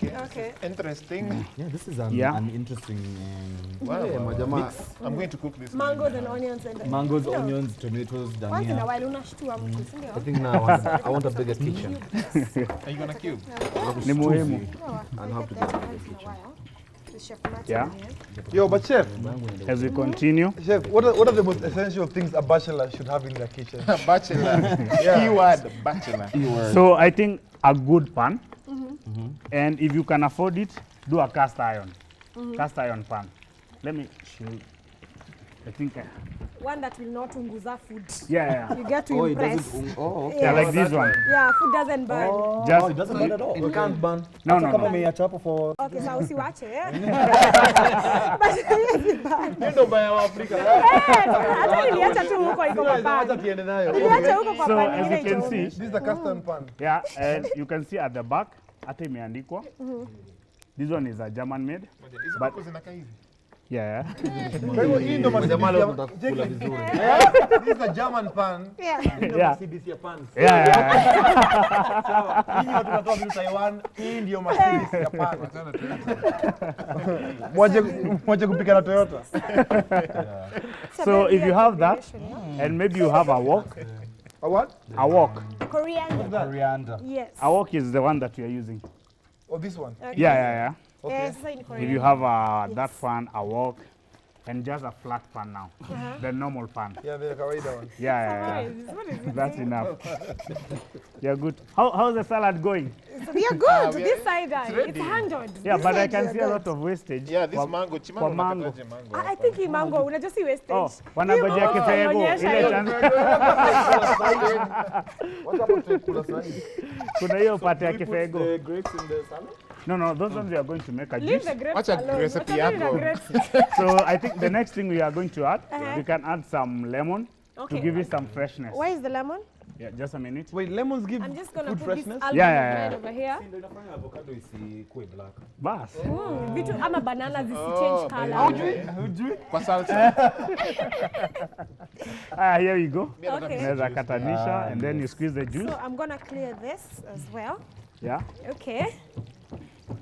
S2: Okay. Interesting.
S3: Yeah, this is an interesting
S2: Wow. I'm going to cook this.
S1: Mangoes and onions and
S3: mangoes, onions, tomatoes,
S1: once in a
S3: dania.
S1: while unashtua mtu, si ndio?
S4: I think now I want a bigger kitchen.
S2: Are you gonna cube?
S7: Ni muhimu.
S4: I'll have to get a bigger kitchen.
S7: Yeah.
S8: Yo, but chef,
S7: As we continue,
S8: chef, what are the most essential things a bachelor should have in their kitchen?
S2: Bachelor. Keyword bachelor.
S7: so I think a good pan, and if you can afford it, do a cast iron pan. Let me show you. I think,
S1: One that will not unguza food.
S7: yeah.
S1: You get to impress.
S4: Okay.
S7: Yeah, like this one.
S1: Yeah, food doesn't burn.
S7: Just
S3: It doesn't burn at all.
S4: It can't burn.
S7: no.
S3: Umeacha for
S1: Okay, so usiwache, But yes, burn.
S8: Ndio baya wa Afrika.
S1: Hata niliacha tu huko iko kwa pan.
S8: Acha tiende nayo.
S1: Niliacha huko kwa
S7: So
S1: pan
S7: as
S1: nyingine
S7: you can
S1: itoe.
S7: see,
S8: This is the cast iron pan.
S7: yeah, and you can see at the back, hata imeandikwa. This one is a German made. But yeah.
S8: Kwa hivyo hii ndio
S4: Jamaa leo
S8: Mercedes.
S4: tutakula vizuri.
S8: This is a German pan.
S7: Yeah.
S4: CBC ya pan.
S7: Yeah.
S8: Hii watu tunatoa vitu Taiwan. Hii ndio Mercedes ya pan. Mwaje kupika na Toyota.
S7: So if you have that, and maybe you have a wok.
S8: A what?
S7: A wok.
S3: coriander.
S1: Yes.
S7: A wok is the one that we are using.
S8: Oh, this one.
S7: Yeah.
S1: Yes, in
S7: If
S1: Korea.
S7: you have that pan, a wok, and just a flat pan now, the normal pan.
S8: Yeah, the kawaida one.
S7: Yeah.
S1: What is it?
S7: That's enough. You're good. How's the salad going?
S1: We are good. This side, it's handled.
S7: Yeah,
S1: This
S7: but I
S1: side,
S7: can
S1: we
S7: see
S1: are
S7: a
S1: good.
S7: lot of wastage.
S2: Yeah, this
S7: for-
S2: mango.
S7: for mango.
S1: I think hii mango, unajua si wastage.
S7: Oh, wanagojea kifego.
S1: Inaonyesha
S7: Ile
S1: hiyo.
S7: chance.
S8: What's up with kula sahi?
S7: Kuna hiyo pate ya kifego.
S3: The grapes in the salad?
S7: No, those ones we are going to make a
S1: Leave
S7: juice.
S1: the grapes
S2: Watch a
S1: alone.
S2: recipe
S1: Wacha
S2: yako.
S1: the grapes.
S7: So I think the next thing we are going to add, we can add some lemon
S1: Okay.
S7: to give it some freshness.
S1: Where is the lemon?
S7: Yeah, just a minute.
S8: Wait, lemons give
S1: I'm just gonna
S8: food
S1: put
S8: freshness?
S1: this almond
S7: Yeah.
S1: bread over here.
S3: Ndio inafanya avocado isikuwe black.
S7: Bas.
S1: Vitu ama banana zisichange color.
S2: Kwa salsa.
S7: Here we go.
S1: Okay.
S7: Unaweza katanisha and then you squeeze the juice.
S1: So I'm gonna clear this as well.
S7: Yeah.
S1: Okay.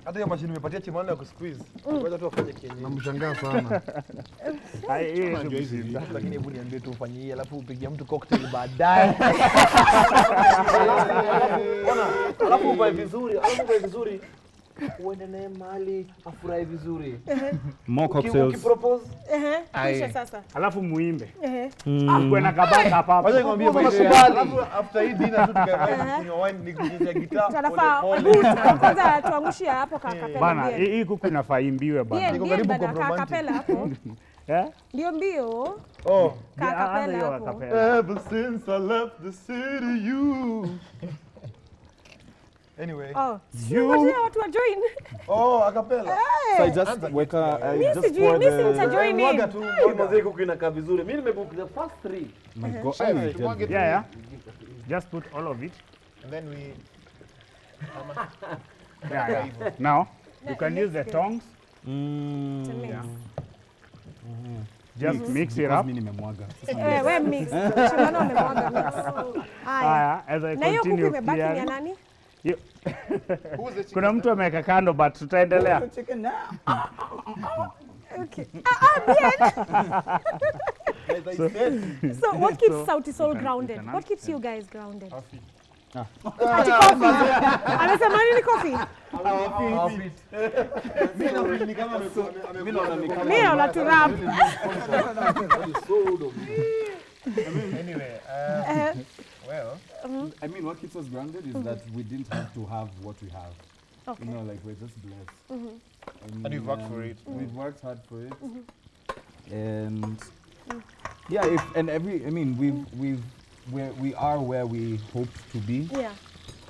S8: Hata hiyo mashine umepatia Chimano ya kusqueeze. Ngoja tu afanye kienyeji. Namshangaa sana.
S7: Hii kushinda.
S8: Lakini hebu niambie tu ufanye hii alafu upigie mtu cocktail baadaye.
S4: Alafu uvae vizuri. Uende naye mahali afurahi vizuri.
S3: More cocktails.
S4: Ukipropose
S1: Kisha sasa.
S7: Alafu muimbe. Kuwe na kabaka hapa.
S8: Wacha nikwambie
S4: Kubali.
S8: alafu after hii dinner tu tukae kunywa wine nikuchezea gitaa.
S1: Tunafaa kwanza tuangushie hapo kakapela.
S7: Bana, hii kuku inafaa imbiwe bana.
S8: Niko karibu
S1: Bana
S8: kwa romantic.
S1: kakapela hapo.
S7: Yeah?
S1: Ndio mbio.
S8: Oh.
S1: Kakapela
S7: hiyo
S1: hapo.
S7: acapella.
S8: Ever since I left the city, you. Anyway.
S1: Oh. Ngoja watu wa join.
S8: Oh, acapella.
S3: So I just weka just
S1: sijui,
S3: pour
S1: mimi si
S3: the
S1: mtajoin
S8: Mwaga
S1: in.
S8: tu.
S4: hii mzee kuku inakaa vizuri. Mimi nimebook the first 3.
S3: my God.
S2: Chef, tumwage tu.
S7: Yeah. Just put all of it.
S2: And then we
S7: Yeah. Now, you can use the tongs.
S1: To mix.
S7: Just mix it
S3: Because
S7: up.
S3: mimi nimemwaga.
S1: We mix. Shimano amemwaga mix. Haya.
S7: As I
S1: Na hiyo kuku
S7: continue
S1: imebaki ni ya
S7: clearing.
S1: nani?
S2: who's the chicken?
S7: Kuna mtu ameweka kando but tutaendelea.
S1: Okay. So what keeps Sauti Sol grounded? What keeps you guys grounded?
S2: Coffee.
S1: Ati coffee. Amesema nini coffee?
S8: Mimi naona ni kama
S1: Mimi naona tu rap.
S2: Anyway, well,
S3: I mean, what keeps us grounded is that we didn't have to have what we have.
S1: Okay.
S3: You know, like we're just blessed.
S2: and you've worked for it.
S3: We've worked hard for it, and yeah, I mean, we are where we hoped to be
S1: Yeah.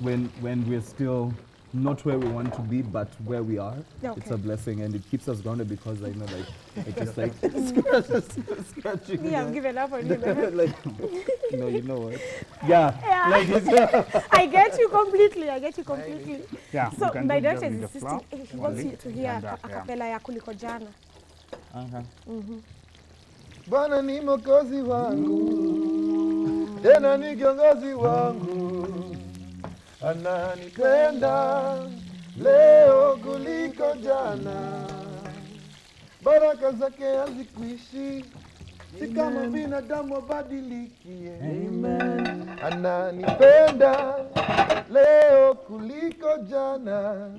S3: when we're still not where we want to be, but where we are.
S1: Okay.
S3: It's a blessing, and it keeps us grounded because I know, like, it just like scratching.
S1: Me, I've given up on you. man.
S3: Like, no, you know what? Yeah.
S1: Yeah.
S3: Like it's,
S1: I get you completely. I get you completely.
S7: Yeah.
S1: So
S7: you can
S1: my
S7: do
S1: director
S7: just
S1: is
S7: with the
S1: insisting
S7: flour.
S1: he wants you to hear
S7: And that,
S1: a
S7: yeah.
S1: cappella ya kuliko jana.
S8: Bwana ni mwokozi wangu, tena ni kiongozi wangu, ananipenda leo kuliko jana. Baraka zake hazikuishi, si kama binadamu wabadiliki. Amen. Ananipenda leo kuliko jana,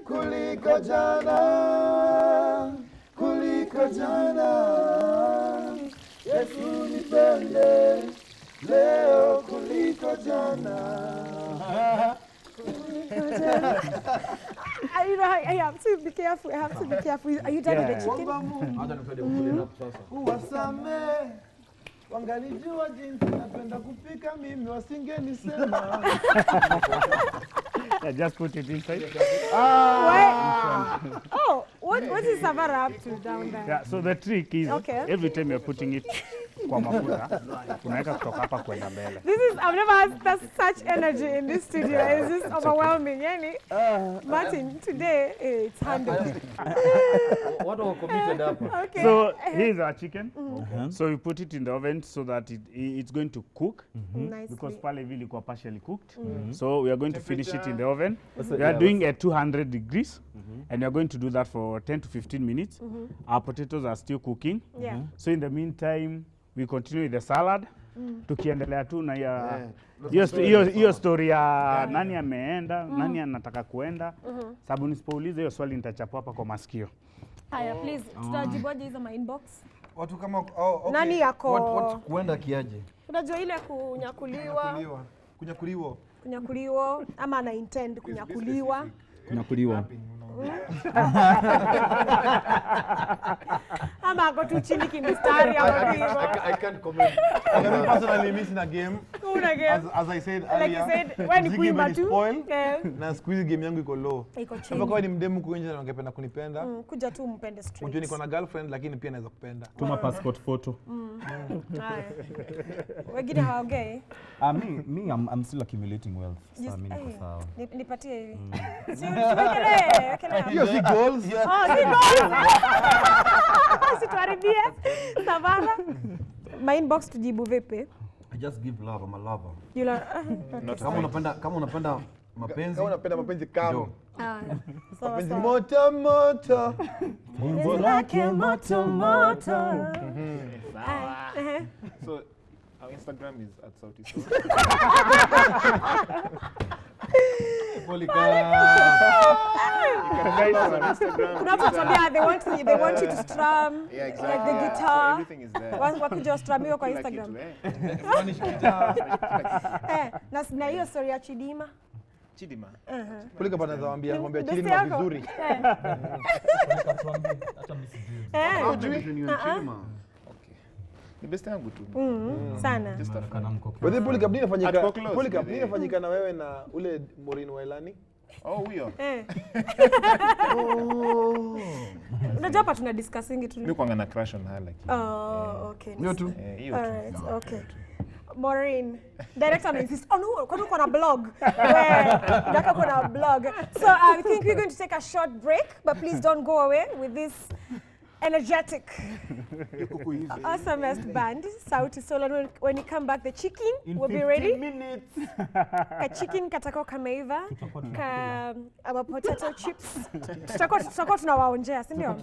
S8: kuliko jana, kuliko jana. Yesu nipende leo kuliko jana.
S1: You know, I have to be careful. I have to be careful. Are you done with the chicken?
S8: Uwasame wangalijua jinsi napenda kupika mimi wasingenisema.
S7: Yeah, just put it inside.
S1: Oh, what is Savara up to down there?
S7: Yeah, so the trick is every time you're putting it kwa mafuta, unaweka kutoka hapa kwenda mbele.
S1: I've never had such energy in this studio. It's just overwhelming. Yani, Martin, today it's handled.
S8: What are committed up?
S1: Okay.
S7: So here's our chicken. So you put it in the oven so that it's going to cook.
S1: Nicely.
S7: Because pale vile iko partially cooked. So we are going to finish it in the oven. We are doing at 200 degrees. And we are going to do that for 10 to 15 minutes. Our potatoes are still cooking.
S1: Yeah.
S7: So in the meantime, we continue with the salad. Tukiendelea tu na hiyo story ya nani ameenda, nani anataka kuenda. Sababu nisipouliza hiyo swali nitachapa hapa kwa masikio.
S1: Haya, please, tutajiboje hizo my inbox.
S8: Watu kama okay.
S1: Nani yako?
S8: What kuenda kiaje?
S1: Unajua ile kunyakuliwa ama ana intend kunyakuliwa. Ama ako tu chini kimistari ama hivyo.
S8: I can't comment. I mean, personally miss na game.
S1: Kuna game.
S8: As I said earlier.
S1: Like you said, when kuimba tu.
S8: Na squeeze game yangu iko low.
S1: Iko chini.
S8: Kama ni mdemu kuenje na ungependa kunipenda.
S1: Kuja tu mpende straight.
S8: Unajua niko na girlfriend lakini pia naweza kupenda.
S3: Tuma passport photo.
S1: Wengine hawaongei.
S3: Me, I'm still accumulating wealth. So mimi niko sawa.
S1: Nipatie hivi.
S8: Hiyo si goals.
S1: Si goals. Situaribie. Savara. My inbox tujibu vipi?
S8: I just give love, I'm a lover.
S1: You know.
S8: Kama unapenda mapenzi. Kama unapenda mapenzi kama. Mapenzi
S1: So
S8: moto moto.
S1: Like moto moto.
S2: So our Instagram is @SAUTISOL.
S1: They want you to strum like the guitar.
S2: Everything is there.
S1: Wakuja stramiwa kwa Instagram.
S8: Spanish guitar.
S1: Na hiyo story ya Chidima.
S8: Polika bana zaambia mwambia Chidima vizuri.
S2: Chidima. Ni best yangu tu.
S1: Sana.
S8: Wewe Polika inafanyika na wewe na ule Morin Wailani?
S2: Huyo.
S1: Unajua hapa tuna discussingi tu.
S2: Mimi kwanga na crush on her like.
S1: Okay.
S8: Hiyo tu.
S2: Hiyo tu.
S1: Alright, okay. Maureen, director insist. Oh no, kwa na blog. Ndaka kuna blog. So I think we're going to take a short break, but please don't go away with this energetic, awesomest band, Sauti Sol. And when you come back, the chicken will be ready.
S3: 15 minutes.
S1: A chicken katako kameiva, our potato chips. Tutakuwa tunawaonjea, si ndio?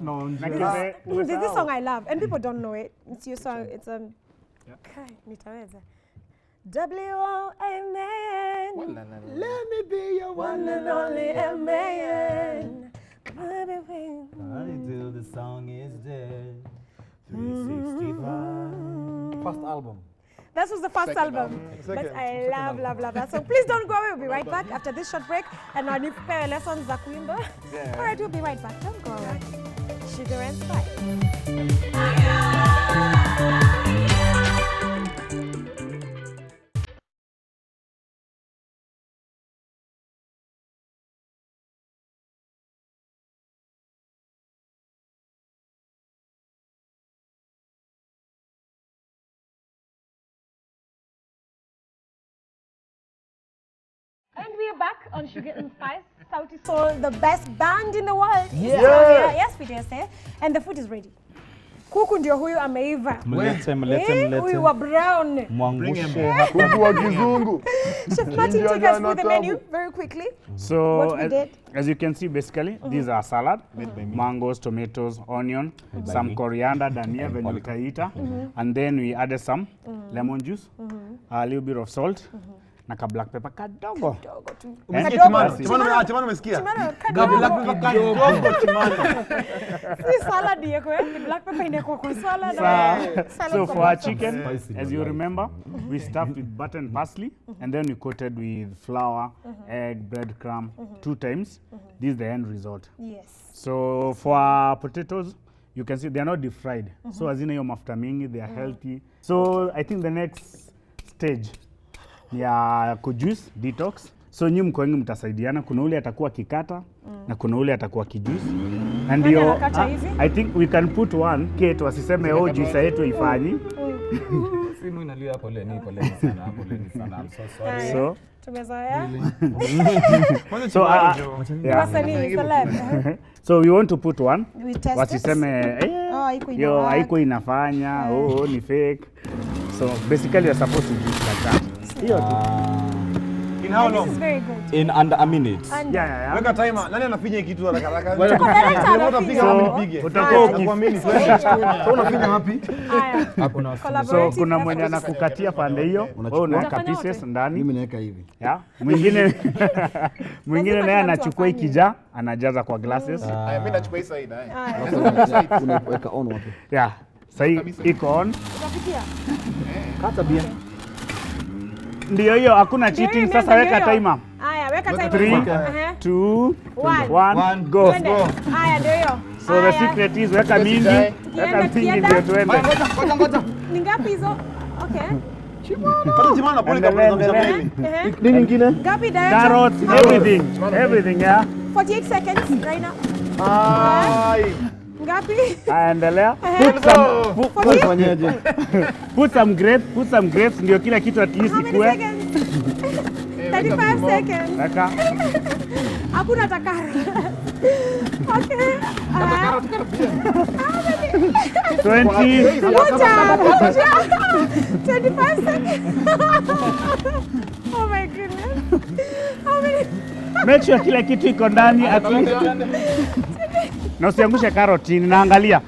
S1: This song I love, and people don't know it. It's your song. It's okay, nitaweza. W-O-A-M-A-N. Let me be your one and only M-A-N.
S3: Until the song is dead. 365.
S8: First album.
S1: That was the first album. But I love that. So please don't go away. We'll be right back after this short break. And our new lessons za kuimba. All right, we'll be right back. Don't go away. Sugar and Spice. And we are back on Sugar and Spice, Sauti Sol, the best band in the world.
S8: Yeah.
S1: Yes, we dare say. And the food is ready. Kuku ndio huyu ameiva.
S3: Mlete.
S1: Huyu wa brown.
S3: Mwangushe
S8: Kuku wa kizungu.
S1: Chef Martin, take us through the menu very quickly.
S7: So
S1: What we did?
S7: as you can see, basically, these are salad, mangoes, tomatoes, onion, some coriander, dania, venye utaita, and then we added some lemon juice, a little bit of salt, na ka black pepper kadogo.
S8: Umesikia Chimano umesikia?
S1: Kadogo. Si salad yako ni black pepper inako kwa salad.
S7: So for our chicken, as you remember, we stuffed with butter and parsley, and then we coated with flour, egg, breadcrumb 2 times. This is the end result.
S1: Yes.
S7: So for our potatoes, you can see they are not deep fried. So as in your mafuta mingi, they are healthy. So I think the next stage ya kujuice detox. So nyinyi mko wengi mtasaidiana, kuna ule atakuwa kikata na kuna ule atakuwa kijuice. And ndio I think we can put one Kate wasiseme oh juice yetu ifanyi.
S3: Simu inalia poleni sana. I'm so sorry.
S7: So
S1: tumezoea.
S7: So we want to put one.
S1: We test
S7: wasiseme yo haiko inafanya ni fake. So basically you're supposed to do like that.
S8: In how long?
S1: This is very good.
S3: In under a minute.
S7: Yeah.
S8: Weka timer. Nani anafinya kitu haraka haraka? Utakuamini. So unafinya wapi?
S7: So kuna mwenye anakukatia pande hiyo, wewe unaweka pieces ndani.
S4: Mimi naweka hivi.
S7: Yeah. Mwingine naye anachukua ikija, anajaza kwa glasses.
S8: Mimi nachukua hii side.
S4: Unaweka on wapi?
S7: Yeah. Sasa iko on.
S1: Utafikia.
S4: Kata bien.
S7: Ndio hiyo, hakuna cheating. Sasa weka timer.
S1: Haya, weka timer.
S7: 3 2 1 go.
S1: Haya, ndio hiyo.
S7: So the secret is weka mingi ndio tuende.
S8: Ngoja.
S1: Ni ngapi hizo? Okay.
S8: Chimano pole kabisa mbele.
S4: Nini nyingine?
S1: Ngapi direct?
S7: Carrots, everything, yeah.
S1: 48 seconds right now. Ngapi?
S7: Endelea. Put some grapes ndio kila kitu at least ikue.
S1: 35 seconds.
S7: Weka.
S1: Hakuna takara. Okay.
S7: 20.
S1: 25 seconds. Oh my goodness. How many?
S7: Make sure kila kitu iko ndani at least. Na usiangushe karoti, naangalia.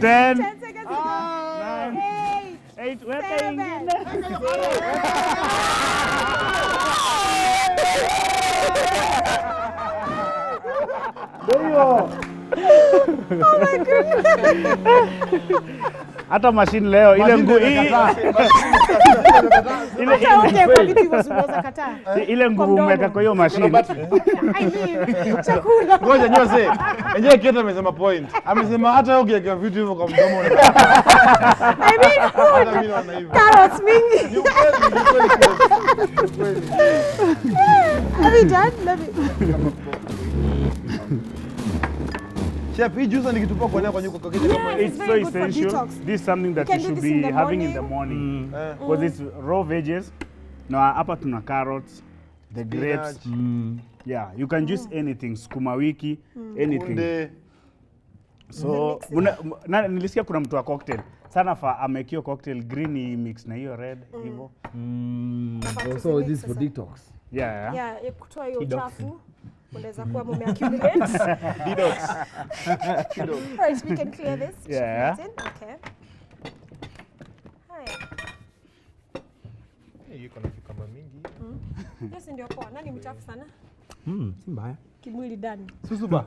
S7: 10
S1: seconds.
S7: 8 weka ingine.
S1: Oh my goodness.
S7: Hata machine leo ile nguvu ile nguvu umeweka kwa hiyo machine.
S1: Chakula.
S8: Ngoja nyose. Enyewe Kate amesema point. Amesema hata wewe ukiweka vitu hivyo kwa mdomo
S1: I mean, carrots mingi.
S8: You kweli.
S1: Have you done? Let me.
S8: Chef, hii juice ni kitu poa kwa nyuko kwa kitu.
S7: It's so essential. This is something that you should be having in the morning. Because it's raw veggies. No, hapa tuna carrots, the grapes. Yeah, you can use anything, sukuma wiki, anything. So, nilisikia kuna mtu wa cocktail. Sana fa amekio cocktail green mix na hiyo red hivyo.
S4: So this is for detox.
S7: Yeah.
S1: Yeah, kutoa hiyo uchafu. Unaweza kuwa mumeaccumulate.
S8: Detox.
S1: Alright, we can clear this.
S7: Yeah.
S1: Okay. Haya.
S8: Yuko na kama mingi.
S1: Yes, ndio poa. Nani mchafu sana?
S4: Si mbaya.
S1: Kimwili ndani.
S4: Susuba.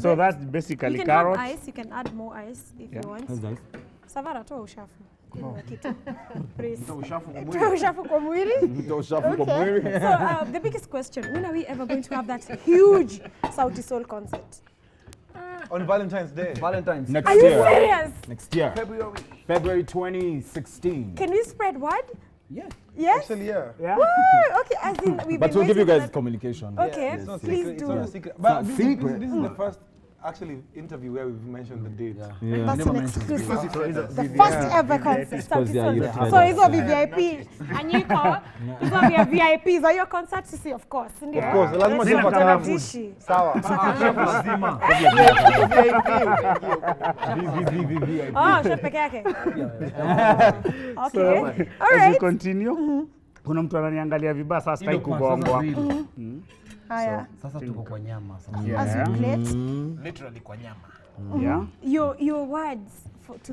S7: So that's basically
S1: you can
S7: carrots.
S1: Have ice, you can add more ice if you want.
S4: That's nice.
S1: Savara, toa ushafu. Kuna kitu. Please.
S8: Toa
S1: Ushafu kwa mwili.
S4: Ushafu kwa mwili.
S1: So the biggest question, when are we ever going to have that huge Sauti Sol concert?
S8: On Valentine's Day.
S3: Next
S1: Are you
S3: year.
S1: serious?
S3: Next year. February 2016.
S1: Can we spread word?
S3: Yeah.
S1: Yes?
S8: Actually, yeah.
S1: Woo! Okay, as in we've
S3: But
S1: been
S3: we'll give you
S1: waiting
S3: guys
S1: for
S3: communication.
S1: that. Okay,
S8: It's not
S1: please
S8: secret.
S1: do.
S8: It's not a secret. But this
S3: secret.
S8: is the first actually interview where we've mentioned the date.
S1: That's an exclusive. The
S7: VVIP.
S1: first ever concert. So it's a VIP. And you call, it's going to be a VIP. Are your concert to see, of course.
S8: Of course, lazima
S7: Zina
S8: chef
S7: kama
S8: atakuja.
S1: Dishi.
S8: Sawa.
S1: Oh, chef peke yake. Okay. All
S7: As we
S1: right.
S7: continue, kuna mtu ananiangalia vibaya sasa sitaki kugongwa.
S1: Haya.
S4: Sasa tuko kwa nyama sasa.
S1: As you plate,
S2: Literally kwa nyama.
S7: Yeah.
S1: your words to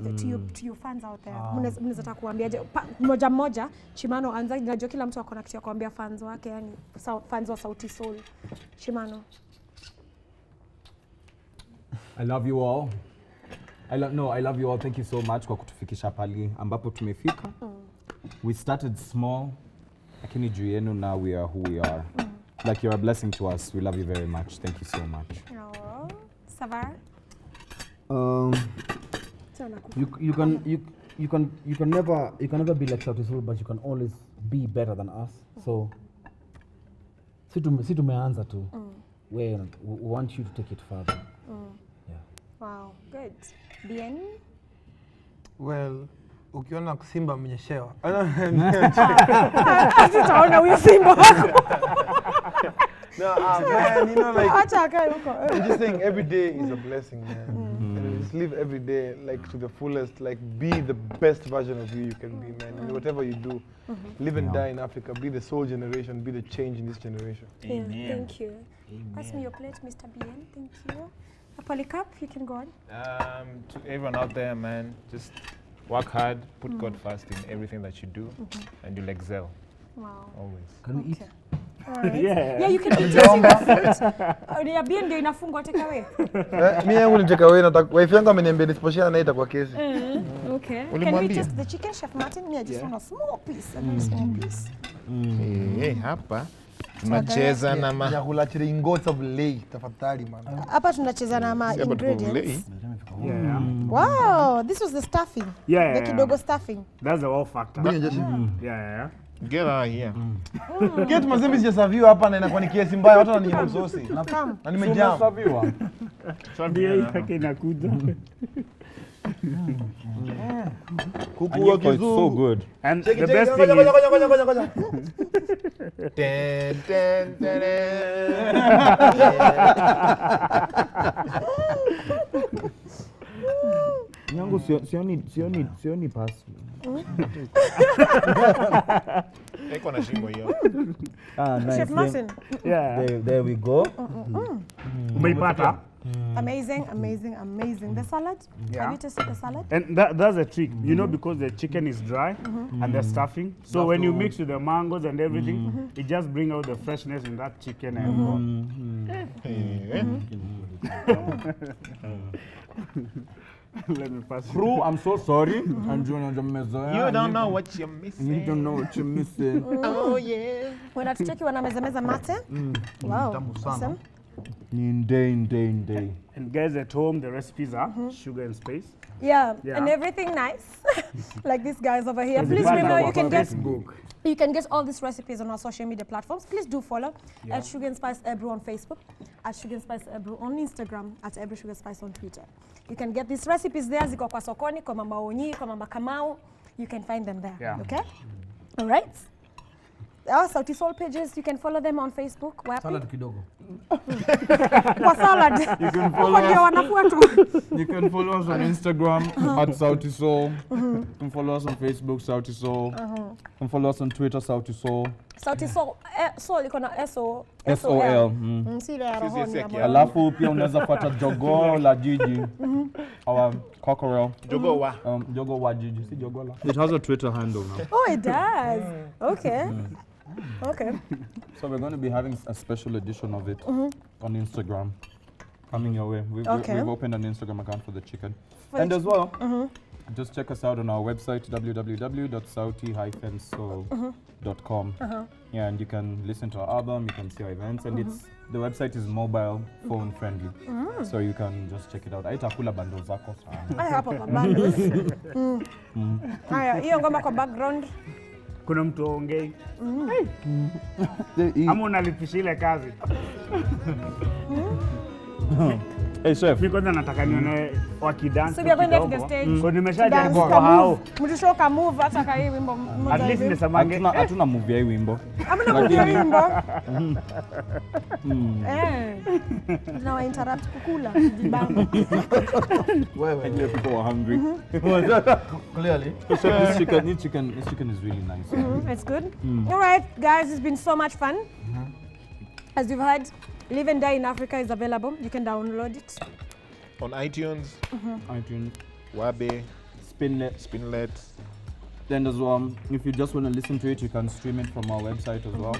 S1: your fans out there. Mnaweza taka kuambiaje moja moja? Chimano anza, najua kila mtu akona kitu ya kuambia fans wake, yani fans wa Sauti Sol. Chimano.
S3: I love you all. I love you all. Thank you so much kwa kutufikisha pali ambapo tumefika. We started small, lakini juu yenu now we are who we are. Like you're a blessing to us. We love you very much. Thank you so much.
S1: Oh, Savar.
S4: You can never be like Sauti Sol, but you can always be better than us. So si tumeanza tu. We want you to take it further. Yeah.
S1: Wow, good. Bien.
S8: Well, ukiona Simba mnyeshewa.
S1: Asitaona huyo Simba wako.
S8: No, man, you know, like,
S1: Acha akae huko.
S8: I'm just saying every day is a blessing, man. And just live every day like to the fullest, like be the best version of you can be, man. And whatever you do, live and die in Africa, be the soul generation, be the change in this generation.
S1: Yeah, thank you. Pass me your plate, Mr. Bien. Thank you. Polycarp, you can go on.
S2: To everyone out there, man, just work hard, put God first in everything that you do, and you'll excel.
S1: Wow.
S2: Always.
S4: Can we eat?
S1: All right.
S7: Yeah.
S1: Yeah, you can eat your food. Ya Bien ndio inafungwa take away.
S8: Mimi yangu ni take away, nataka wife yangu ameniambia nisiposhia na itakuwa kesi.
S1: Okay. Can we taste the chicken, Chef Martin? Me, I just want a small piece, a very small piece.
S2: Hapa tunacheza na
S8: Chakula cha ingots of lay, tafadhali man.
S1: Hapa tunacheza na ma ingredients.
S7: Yeah.
S1: Wow, this was the stuffing.
S7: Yeah,
S1: The kidogo stuffing.
S7: That's the wow factor. Yeah.
S2: Get out here.
S8: Get mazembe sijasaviwa hapa na inakuwa ni kiasi mbaya, watu wananinyima msosi. Na nimejam.
S7: Sabia yake inakuja.
S8: Kuku wa
S3: It's so
S8: kizungu.
S3: good.
S7: And
S8: Check
S7: the
S8: it,
S7: best
S8: check it.
S7: thing is
S8: Ngoja.
S2: Ten, ten, ten,
S3: Nyangu sioni pass.
S2: Eko na shingo hiyo.
S3: Nice.
S1: Chef Martin.
S7: yeah.
S3: There we go.
S7: Umeipata?
S1: Amazing. The salad?
S7: Yeah.
S1: Have you tasted the salad?
S7: And that's a trick, you know, because the chicken is dry and the stuffing. So when you mix with the mangoes and everything, it just brings out the freshness in that chicken Let me pass.
S3: Crew, I'm so sorry.
S2: You don't know what you're missing.
S3: You don't know what you're missing.
S2: Oh yeah.
S1: Wanatucheki wanameza mate. Wow. Awesome.
S3: In day.
S7: And guys at home, the recipes are sugar and spice.
S1: Yeah,
S7: Yeah.
S1: and everything nice. Like these guys over here.
S7: There's
S1: Please
S7: a
S1: remember
S7: banner
S1: you can get all these recipes on our social media platforms. Please do follow at Sugar and Spice Ebru on Facebook, at Sugar and Spice Ebru on Instagram, at Ebru Sugar Spice on Twitter. You can get these recipes there. Ziko kwa sokoni, kwa Mama Onyi, kwa Mama Kamau. You can find them there.
S7: Yeah.
S1: Okay? All right. Our Sauti Sol pages, you can follow them on Facebook. Wapi?
S4: Salad kidogo.
S1: Kwa salad.
S3: You can follow
S1: Huko ndio wanafuata.
S3: You can follow us on Instagram at Sauti Sol. You can follow us on Facebook, Sauti Sol. You can follow us on Twitter, Sauti Sol.
S1: Sauti Sol, Sol iko na S-O,
S3: SOL.
S1: Si ile ya rohoni ya moyo.
S3: Alafu pia unaweza fuata Jogoo la Jiji. Our cockerel.
S2: Jogo wa.
S3: Jogoo wa Jiji. Si Jogoo la. It has a Twitter handle now.
S1: Oh, it does. Okay. Okay.
S3: So we're going to be having a special edition of it on Instagram. Coming your way. We've opened an Instagram account for the chicken. And as well, just check us out on our website, www.sauti-sol.com. Yeah, and you can listen to our album, you can see our events, and the website is mobile phone friendly. So you can just check it out. Aitakula bundles zako sana.
S1: Haya hapo kwa bundles. Haya, hiyo ngoma kwa background.
S7: Kuna mtu aongei. Ama unalipisha ile kazi.
S3: Hey chef.
S7: Mimi kwanza nataka nione wakidance.
S1: So we are going there to the stage.
S7: Kwa nimeshaje
S1: Dance
S7: kwa
S1: ka
S7: hao.
S1: move. Mtushoka move hata ka hii wimbo mmoja.
S7: At least nisemange.
S3: Hatuna movie ya hii wimbo.
S1: Amna movie ya wimbo. Now I interrupt kukula jibamba.
S3: And you people are hungry.
S4: Clearly.
S3: Chef, this chicken is really nice.
S1: It's good. All right, guys, it's been so much fun. As you've heard, Live and Die in Africa is available. You can download it.
S2: On iTunes,
S3: iTunes,
S2: Wabe, Spinlet.
S3: Then as well, if you just want to listen to it, you can stream it from our website as well,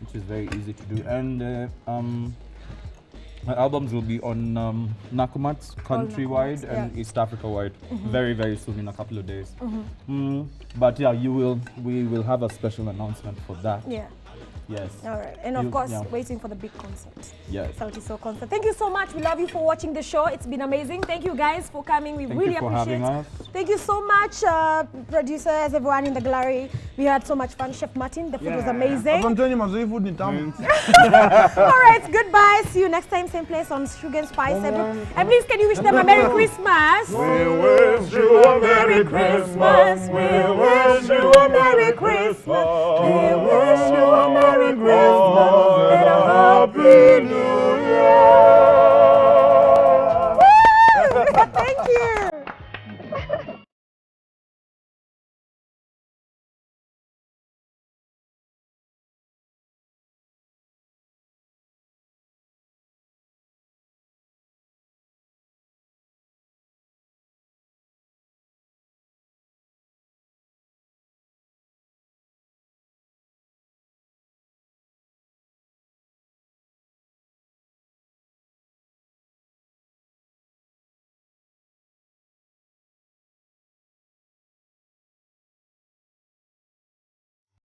S3: which is very easy to do. And my albums will be on Nakumat's countrywide and East Africa wide very, very soon, in a couple of days. But yeah, we will have a special announcement for that.
S1: Yeah.
S3: Yes.
S1: All right. And of course, waiting for the big concert.
S3: Yes.
S1: SAUTIO SOL concert. Thank you so much. We love you for watching the show. It's been amazing. Thank you guys for coming. We really appreciate it. Thank you so much, producers, everyone in the gallery. We had so much fun. Chef Martin, the food was amazing. All right, goodbye. See you next time, same place on Sugar and Spice. And please, can you wish them a Merry Christmas?
S2: We wish you a Merry Christmas.
S1: We wish you a Merry Christmas. We wish